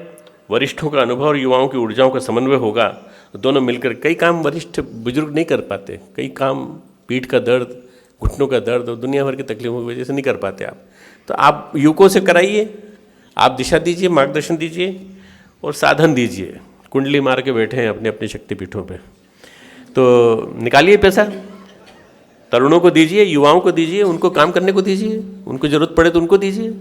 वरिष्ठों का अनुभव और युवाओं की ऊर्जाओं का समन्वय होगा तो दोनों मिलकर, कई काम वरिष्ठ बुजुर्ग नहीं कर पाते, कई काम पीठ का दर्द, घुटनों का दर्द और दुनिया भर की तकलीफों की वजह से नहीं कर पाते आप, तो आप युवकों से कराइए, आप दिशा दीजिए, मार्गदर्शन दीजिए और साधन दीजिए। कुंडली मार के बैठे हैं अपने अपने शक्तिपीठों पे, तो निकालिए पैसा, तरुणों को दीजिए, युवाओं को दीजिए, उनको काम करने को दीजिए, उनको जरूरत पड़े तो उनको दीजिए।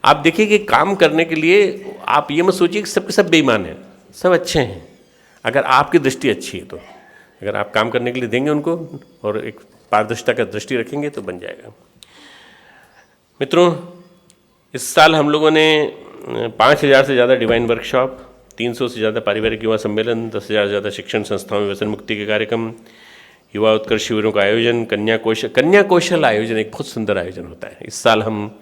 आप देखिए कि काम करने के लिए आप ये मत सोचिए कि सबके सब बेईमान हैं, सब अच्छे हैं, अगर आपकी दृष्टि अच्छी है तो। अगर आप काम करने के लिए देंगे उनको और एक पारदर्शिता का दृष्टि रखेंगे तो बन जाएगा। मित्रों, इस साल हम लोगों ने 5,000 से ज़्यादा डिवाइन वर्कशॉप, 300 से ज़्यादा पारिवारिक युवा सम्मेलन, 10,000 से ज़्यादा शिक्षण संस्थाओं में व्यसन मुक्ति के कार्यक्रम, युवा उत्कर्ष शिविरों का आयोजन, कन्या कौशल आयोजन एक बहुत सुंदर आयोजन होता है। इस साल हम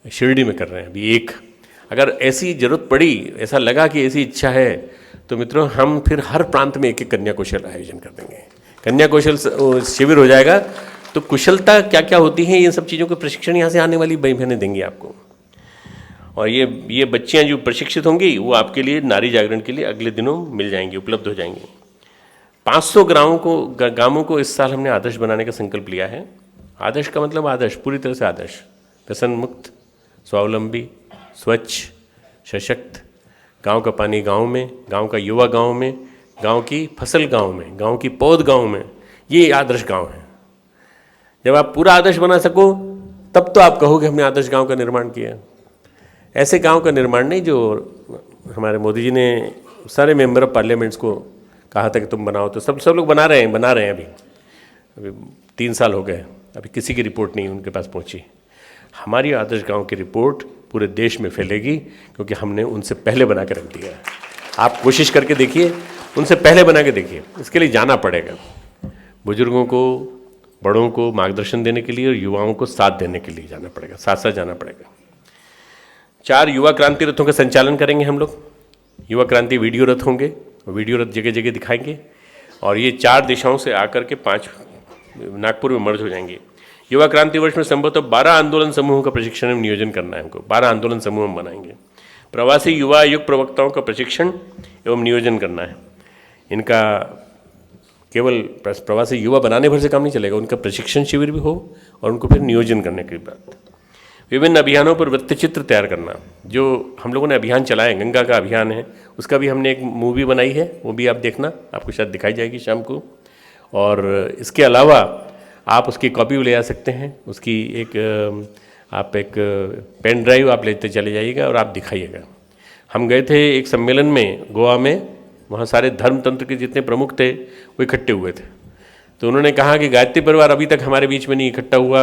शिरडी में कर रहे हैं अभी एक। अगर ऐसी जरूरत पड़ी, ऐसा लगा कि ऐसी इच्छा है, तो मित्रों हम फिर हर प्रांत में एक एक कन्या कौशल आयोजन कर देंगे। कन्या कौशल शिविर हो जाएगा, तो कुशलता क्या क्या होती है, ये सब चीज़ों के प्रशिक्षण यहाँ से आने वाली भाई बहनें देंगी आपको। और ये बच्चियाँ जो प्रशिक्षित होंगी वो आपके लिए नारी जागरण के लिए अगले दिनों मिल जाएंगी, उपलब्ध हो जाएंगी। 500 गाँवों को इस साल हमने आदर्श बनाने का संकल्प लिया है। आदर्श का मतलब आदर्श, पूरी तरह से आदर्श, व्यसन मुक्त, स्वावलंबी, स्वच्छ, सशक्त, गांव का पानी गांव में, गांव का युवा गांव में, गांव की फसल गांव में, गांव की पौध गांव में, ये आदर्श गांव है। जब आप पूरा आदर्श बना सको तब तो आप कहोगे हमने आदर्श गांव का निर्माण किया। ऐसे गांव का निर्माण नहीं जो हमारे मोदी जी ने सारे मेंबर ऑफ पार्लियामेंट्स को कहा था कि तुम बनाओ, तो सब लोग बना रहे हैं। अभी 3 साल हो गए, अभी किसी की रिपोर्ट नहीं उनके पास पहुंची। हमारी आदर्श गांव की रिपोर्ट पूरे देश में फैलेगी, क्योंकि हमने उनसे पहले बना के रख दिया है। आप कोशिश करके देखिए, उनसे पहले बना के देखिए। इसके लिए जाना पड़ेगा, बुजुर्गों को, बड़ों को मार्गदर्शन देने के लिए और युवाओं को साथ देने के लिए जाना पड़ेगा, साथ साथ जाना पड़ेगा। 4 युवा क्रांति रथों का संचालन करेंगे हम लोग। युवा क्रांति वीडियो रथ होंगे, वीडियो रथ जगह जगह दिखाएंगे, और ये 4 दिशाओं से आकर के 5 नागपुर में मर्ज हो जाएंगे। युवा क्रांति वर्ष में संभवतः 12 आंदोलन समूहों का प्रशिक्षण एवं नियोजन करना है हमको। 12 आंदोलन समूह हम बनाएंगे। प्रवासी युवा युग प्रवक्ताओं का प्रशिक्षण एवं नियोजन करना है। इनका केवल प्रवासी युवा बनाने भर से काम नहीं चलेगा, उनका प्रशिक्षण शिविर भी हो और उनको फिर नियोजन करने की बात। विभिन्न अभियानों पर वृत्तचित्र तैयार करना। जो हम लोगों ने अभियान चलाए, गंगा का अभियान है, उसका भी हमने एक मूवी बनाई है, वो भी आप देखना, आपको शायद दिखाई जाएगी शाम को। और इसके अलावा आप उसकी कॉपी भी ले आ सकते हैं, उसकी आप एक पेन ड्राइव आप लेते चले जाइएगा और आप दिखाइएगा। हम गए थे एक सम्मेलन में गोवा में, वहाँ सारे धर्म तंत्र के जितने प्रमुख थे वो इकट्ठे हुए थे। तो उन्होंने कहा कि गायत्री परिवार अभी तक हमारे बीच में नहीं इकट्ठा हुआ,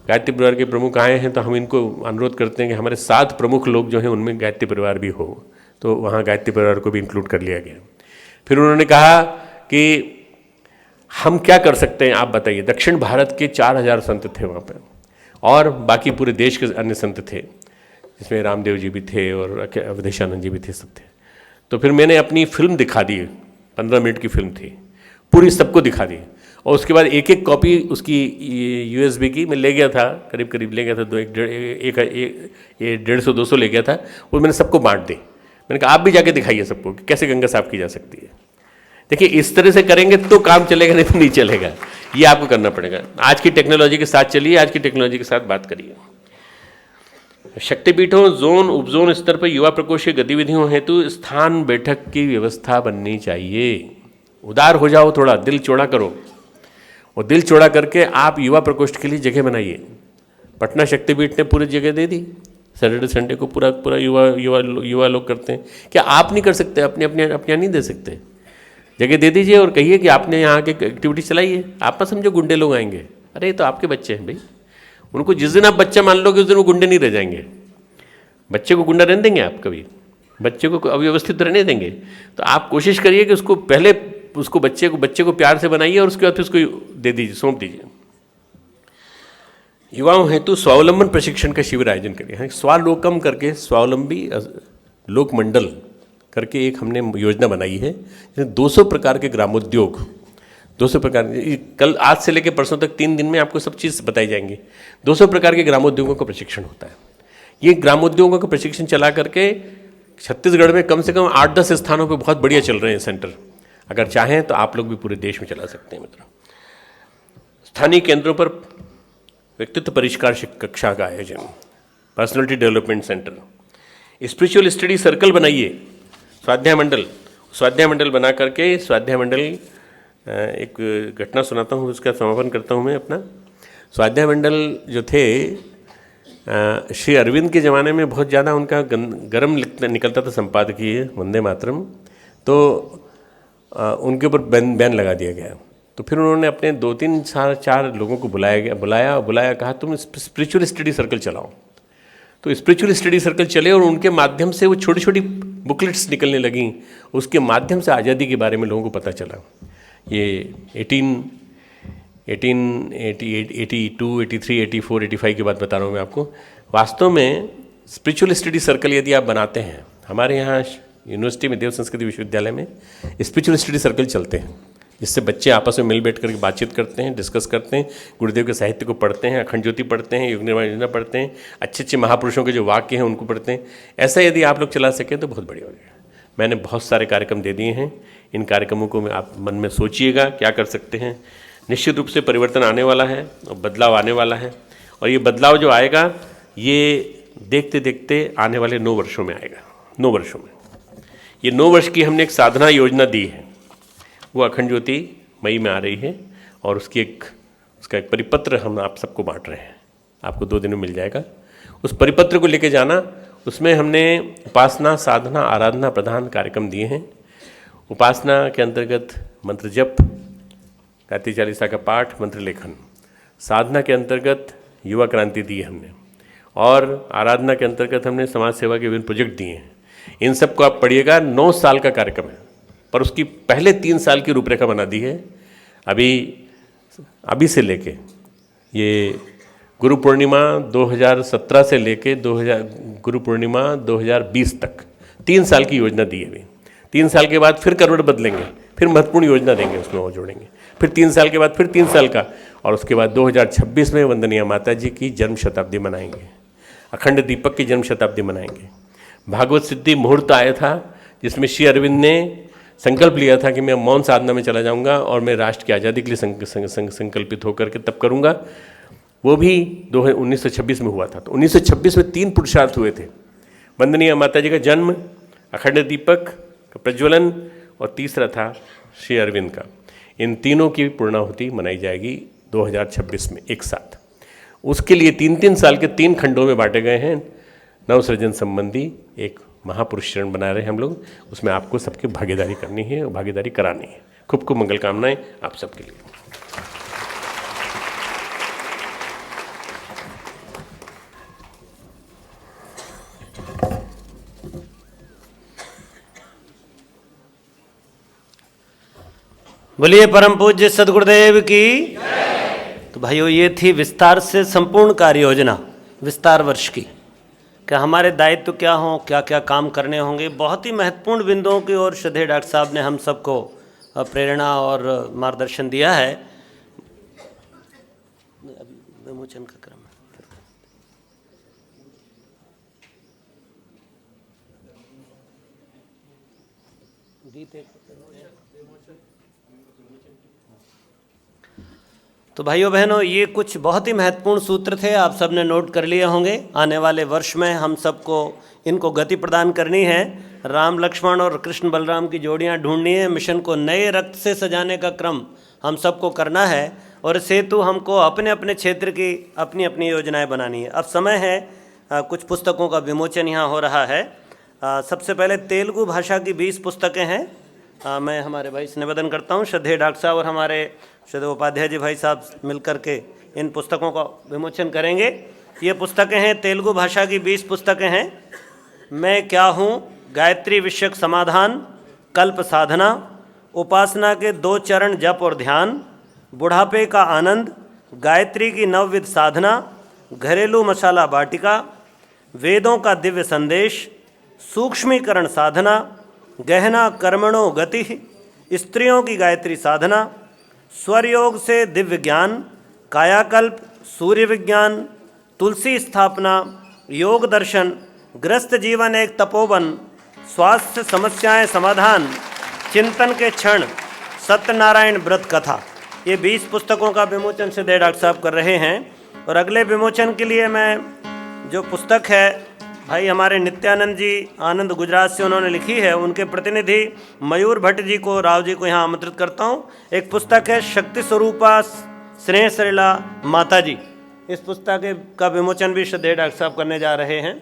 गायत्री परिवार के प्रमुख आए हैं, तो हम इनको अनुरोध करते हैं कि हमारे 7 प्रमुख लोग जो हैं उनमें गायत्री परिवार भी हो। तो वहाँ गायत्री परिवार को भी इंक्लूड कर लिया गया। फिर उन्होंने कहा कि हम क्या कर सकते हैं, आप बताइए। दक्षिण भारत के 4,000 संत थे वहाँ पर, और बाकी पूरे देश के अन्य संत थे, जिसमें रामदेव जी भी थे और अवधेशानंद जी भी थे, सब थे। तो फिर मैंने अपनी फिल्म दिखा दी, 15 मिनट की फिल्म थी, पूरी सबको दिखा दी। और उसके बाद एक एक कॉपी उसकी USB की मैं ले गया था, करीब ले गया था, 150-200 ले गया था। वो मैंने सबको बांट दी। मैंने कहा आप भी जाके दिखाइए सबको कि कैसे गंगा साफ की जा सकती है। देखिए, इस तरह से करेंगे तो काम चलेगा, नहीं तो नहीं चलेगा। ये आपको करना पड़ेगा। आज की टेक्नोलॉजी के साथ चलिए, आज की टेक्नोलॉजी के साथ बात करिए। शक्तिपीठों, जोन, उपजोन स्तर पर युवा प्रकोष्ठ की गतिविधियों हेतु स्थान बैठक की व्यवस्था बननी चाहिए। उदार हो जाओ, थोड़ा दिल चौड़ा करो, और दिल चौड़ा करके आप युवा प्रकोष्ठ के लिए जगह बनाइए। पटना शक्तिपीठ ने पूरी जगह दे दी, सैटरडे संडे को पूरा युवा लोग करते हैं। क्या आप नहीं कर सकते? अपने नहीं दे सकते? जगह दे दीजिए और कहिए कि आपने यहाँ के एक्टिविटी चलाइए। आप मत समझो गुंडे लोग आएंगे, अरे ये तो आपके बच्चे हैं भाई। उनको जिस दिन आप बच्चा मान लोगे उस दिन वो गुंडे नहीं रह जाएंगे। बच्चे को गुंडा रहने देंगे आप कभी? बच्चे को अव्यवस्थित रहने देंगे? तो आप कोशिश करिए कि उसको पहले बच्चे को प्यार से बनाइए और उसके बाद फिर उसको दे दीजिए, सौंप दीजिए। युवाओं हेतु स्वावलंबन प्रशिक्षण का शिविर आयोजन करिए। स्वालोकम करके, स्वावलंबी लोक मंडल करके एक हमने योजना बनाई है, जिसमें 200 प्रकार के ग्रामोद्योग, 200 प्रकार, कल आज से लेकर परसों तक 3 दिन में आपको सब चीज़ बताई जाएंगी। 200 प्रकार के ग्रामोद्योगों का प्रशिक्षण होता है। ये ग्रामोद्योगों का प्रशिक्षण चला करके छत्तीसगढ़ में कम से कम 8-10 स्थानों पे बहुत बढ़िया चल रहे हैं सेंटर। अगर चाहें तो आप लोग भी पूरे देश में चला सकते हैं मित्रों। स्थानीय केंद्रों पर व्यक्तित्व परिष्कार कक्षा का आयोजन, personality development centre, spiritual study circle बनाइए, स्वाध्याय मंडल बना करके स्वाध्याय मंडल, एक घटना सुनाता हूँ, उसका समापन करता हूँ मैं अपना। स्वाध्याय मंडल जो थे, श्री अरविंद के ज़माने में बहुत ज़्यादा उनका गरम निकलता था संपादकीय वंदे मातरम, तो उनके ऊपर बैन लगा दिया गया। तो फिर उन्होंने अपने 2-3-4 लोगों को बुलाया, कहा तुम स्पिरिचुअल स्टडी सर्कल चलाओ। तो स्पिरिचुअल स्टडी सर्कल चले और उनके माध्यम से वो छोटी छोटी बुकलेट्स निकलने लगीं, उसके माध्यम से आज़ादी के बारे में लोगों को पता चला। ये 1882, 83, 84, 85 की बात बता रहा हूँ मैं आपको। वास्तव में स्पिरिचुअल स्टडी सर्कल यदि आप बनाते हैं, हमारे यहाँ यूनिवर्सिटी में, देव संस्कृति विश्वविद्यालय में स्पिरिचुअल स्टडी सर्कल चलते हैं, जिससे बच्चे आपस में मिल बैठ करके बातचीत करते हैं, डिस्कस करते हैं, गुरुदेव के साहित्य को पढ़ते हैं, अखंड ज्योति पढ़ते हैं, योग निर्माण योजना पढ़ते हैं, अच्छे अच्छे महापुरुषों के जो वाक्य हैं उनको पढ़ते हैं। ऐसा यदि आप लोग चला सकें तो बहुत बढ़िया हो जाएगा। मैंने बहुत सारे कार्यक्रम दे दिए हैं, इन कार्यक्रमों को आप मन में सोचिएगा क्या कर सकते हैं। निश्चित रूप से परिवर्तन आने वाला है और बदलाव आने वाला है, और ये बदलाव जो आएगा ये देखते देखते आने वाले 9 वर्षों में आएगा। 9 वर्षों में, ये 9 वर्ष की हमने एक साधना योजना दी है, वो अखंड ज्योति मई में आ रही है, और उसका एक परिपत्र हम आप सबको बांट रहे हैं, आपको 2 दिन में मिल जाएगा। उस परिपत्र को लेके जाना, उसमें हमने उपासना, साधना, आराधना प्रधान कार्यक्रम दिए हैं। उपासना के अंतर्गत मंत्र जप, गायत्री चालीसा का पाठ, मंत्र लेखन। साधना के अंतर्गत युवा क्रांति दी है हमने, और आराधना के अंतर्गत हमने समाज सेवा के विभिन्न प्रोजेक्ट दिए हैं। इन सब को आप पढ़िएगा। 9 साल का कार्यक्रम है, पर उसकी पहले 3 साल की रूपरेखा बना दी है। अभी से लेके ये गुरु पूर्णिमा 2017 से लेके गुरु पूर्णिमा 2020 तक 3 साल की योजना दी है। अभी 3 साल के बाद फिर करवट बदलेंगे, फिर महत्वपूर्ण योजना देंगे, उसमें और जोड़ेंगे। फिर 3 साल के बाद फिर 3 साल का, और उसके बाद 2026 में वंदनीय माता जी की जन्म शताब्दी मनाएंगे, अखंड दीपक की जन्म शताब्दी मनाएंगे। भागवत सिद्धि मुहूर्त आया था, जिसमें श्री अरविंद ने संकल्प लिया था कि मैं मौन साधना में चला जाऊंगा और मैं राष्ट्र की आज़ादी के लिए संकल्पित होकर के तब करूंगा। वो भी 1926 में हुआ था। तो 1926 में 3 पुरुषार्थ हुए थे, वंदनीय माता जी का जन्म, अखंड दीपक का प्रज्वलन, और तीसरा था श्री अरविंद का। इन तीनों की पूर्णाहुति मनाई जाएगी 2026 में एक साथ। उसके लिए 3-3 साल के 3 खंडों में बांटे गए हैं। नवसृजन संबंधी एक महापुरुष चरण बना रहे हैं हम लोग, उसमें आपको सबकी भागीदारी करनी है और भागीदारी करानी है। खूब खूब मंगल कामनाएं आप सबके लिए। बोलिए परम पूज्य सद्गुरुदेव की। तो भाइयों, ये थी विस्तार से संपूर्ण कार्य योजना विस्तार वर्ष की, कि हमारे दायित्व क्या हों, क्या क्या काम करने होंगे। बहुत ही महत्वपूर्ण बिंदुओं की ओर श्रद्धेय डॉक्टर साहब ने हम सबको प्रेरणा और मार्गदर्शन दिया है। विमोचन का क्रम तो भाइयों बहनों, ये कुछ बहुत ही महत्वपूर्ण सूत्र थे, आप सब ने नोट कर लिए होंगे। आने वाले वर्ष में हम सबको इनको गति प्रदान करनी है। राम लक्ष्मण और कृष्ण बलराम की जोड़ियां ढूंढनी है। मिशन को नए रक्त से सजाने का क्रम हम सबको करना है, और इस हेतु हमको अपने अपने क्षेत्र की अपनी अपनी योजनाएं बनानी है। अब समय है कुछ पुस्तकों का विमोचन यहाँ हो रहा है। सबसे पहले तेलुगु भाषा की 20 पुस्तकें हैं। मैं हमारे भाई से निवेदन करता हूँ, श्रद्धेय डॉक्टर साहब और हमारे श्रद्धेय उपाध्याय जी भाई साहब मिलकर के इन पुस्तकों का विमोचन करेंगे। ये पुस्तकें हैं, तेलुगु भाषा की 20 पुस्तकें हैं। मैं क्या हूँ, गायत्री विषयक समाधान, कल्प साधना, उपासना के 2 चरण जप और ध्यान, बुढ़ापे का आनंद, गायत्री की 9 साधना, घरेलू मसाला वाटिका, वेदों का दिव्य संदेश, सूक्ष्मीकरण साधना, गहना कर्मणो गति, स्त्रियों की गायत्री साधना, स्वर योग से दिव्य ज्ञान, कायाकल्प, सूर्य विज्ञान, तुलसी स्थापना, योग दर्शन, ग्रस्त जीवन एक तपोवन, स्वास्थ्य समस्याएं समाधान, चिंतन के क्षण, सत्यनारायण व्रत कथा। ये 20 पुस्तकों का विमोचन श्रद्धेय डॉक्टर साहब कर रहे हैं। और अगले विमोचन के लिए मैं जो पुस्तक है भाई हमारे नित्यानंद जी आनंद गुजरात से उन्होंने लिखी है, उनके प्रतिनिधि मयूर भट्ट जी को, राव जी को यहाँ आमंत्रित करता हूँ। एक पुस्तक है शक्ति स्वरूपा स्नेह सरिला माता जी। इस पुस्तक का विमोचन भी श्रद्धेय डॉक्टर साहब करने जा रहे हैं।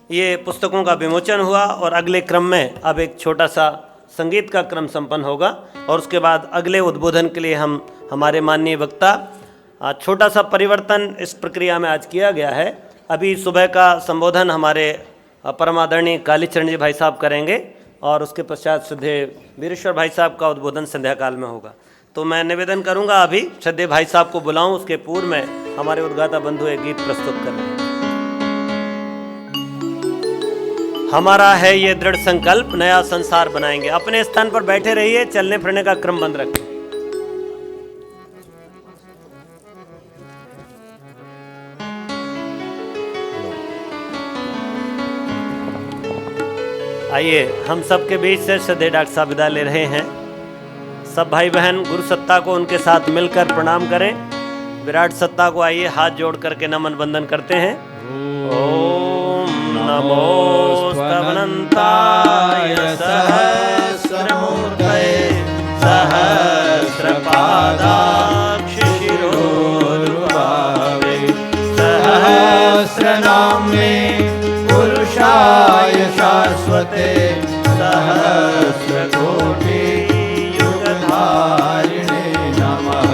ये पुस्तकों का विमोचन हुआ और अगले क्रम में अब एक छोटा सा संगीत का क्रम संपन्न होगा और उसके बाद अगले उद्बोधन के लिए हम हमारे माननीय वक्ता, छोटा सा परिवर्तन इस प्रक्रिया में आज किया गया है। अभी सुबह का संबोधन हमारे परमादरणीय कालीचरण जी भाई साहब करेंगे और उसके पश्चात श्रद्धेय वीरेश्वर भाई साहब का उद्बोधन संध्या काल में होगा। तो मैं निवेदन करूंगा अभी श्रद्धेय भाई साहब को बुलाऊं, उसके पूर्व में हमारे उद्गाता बंधु एक गीत प्रस्तुत कर रहे हैं। हमारा है ये दृढ़ संकल्प, नया संसार बनाएंगे। अपने स्थान पर बैठे रहिए, चलने फिरने का क्रम बंद रखें। आइए हम सबके बीच से श्रद्धेय डॉक्टर साहब विदा ले रहे हैं। सब भाई बहन गुरु सत्ता को उनके साथ मिलकर प्रणाम करें। विराट सत्ता को आइए हाथ जोड़ करके नमन वंदन करते हैं। ओम नमोस्तवनन्ताय सहस्रमूर्तये सहस्रपादाक्षिशिरोरुभावे सहस्रनाम्ने पुरुषाय शाश्वते सहस्रकोटियुगधारिणे नमः।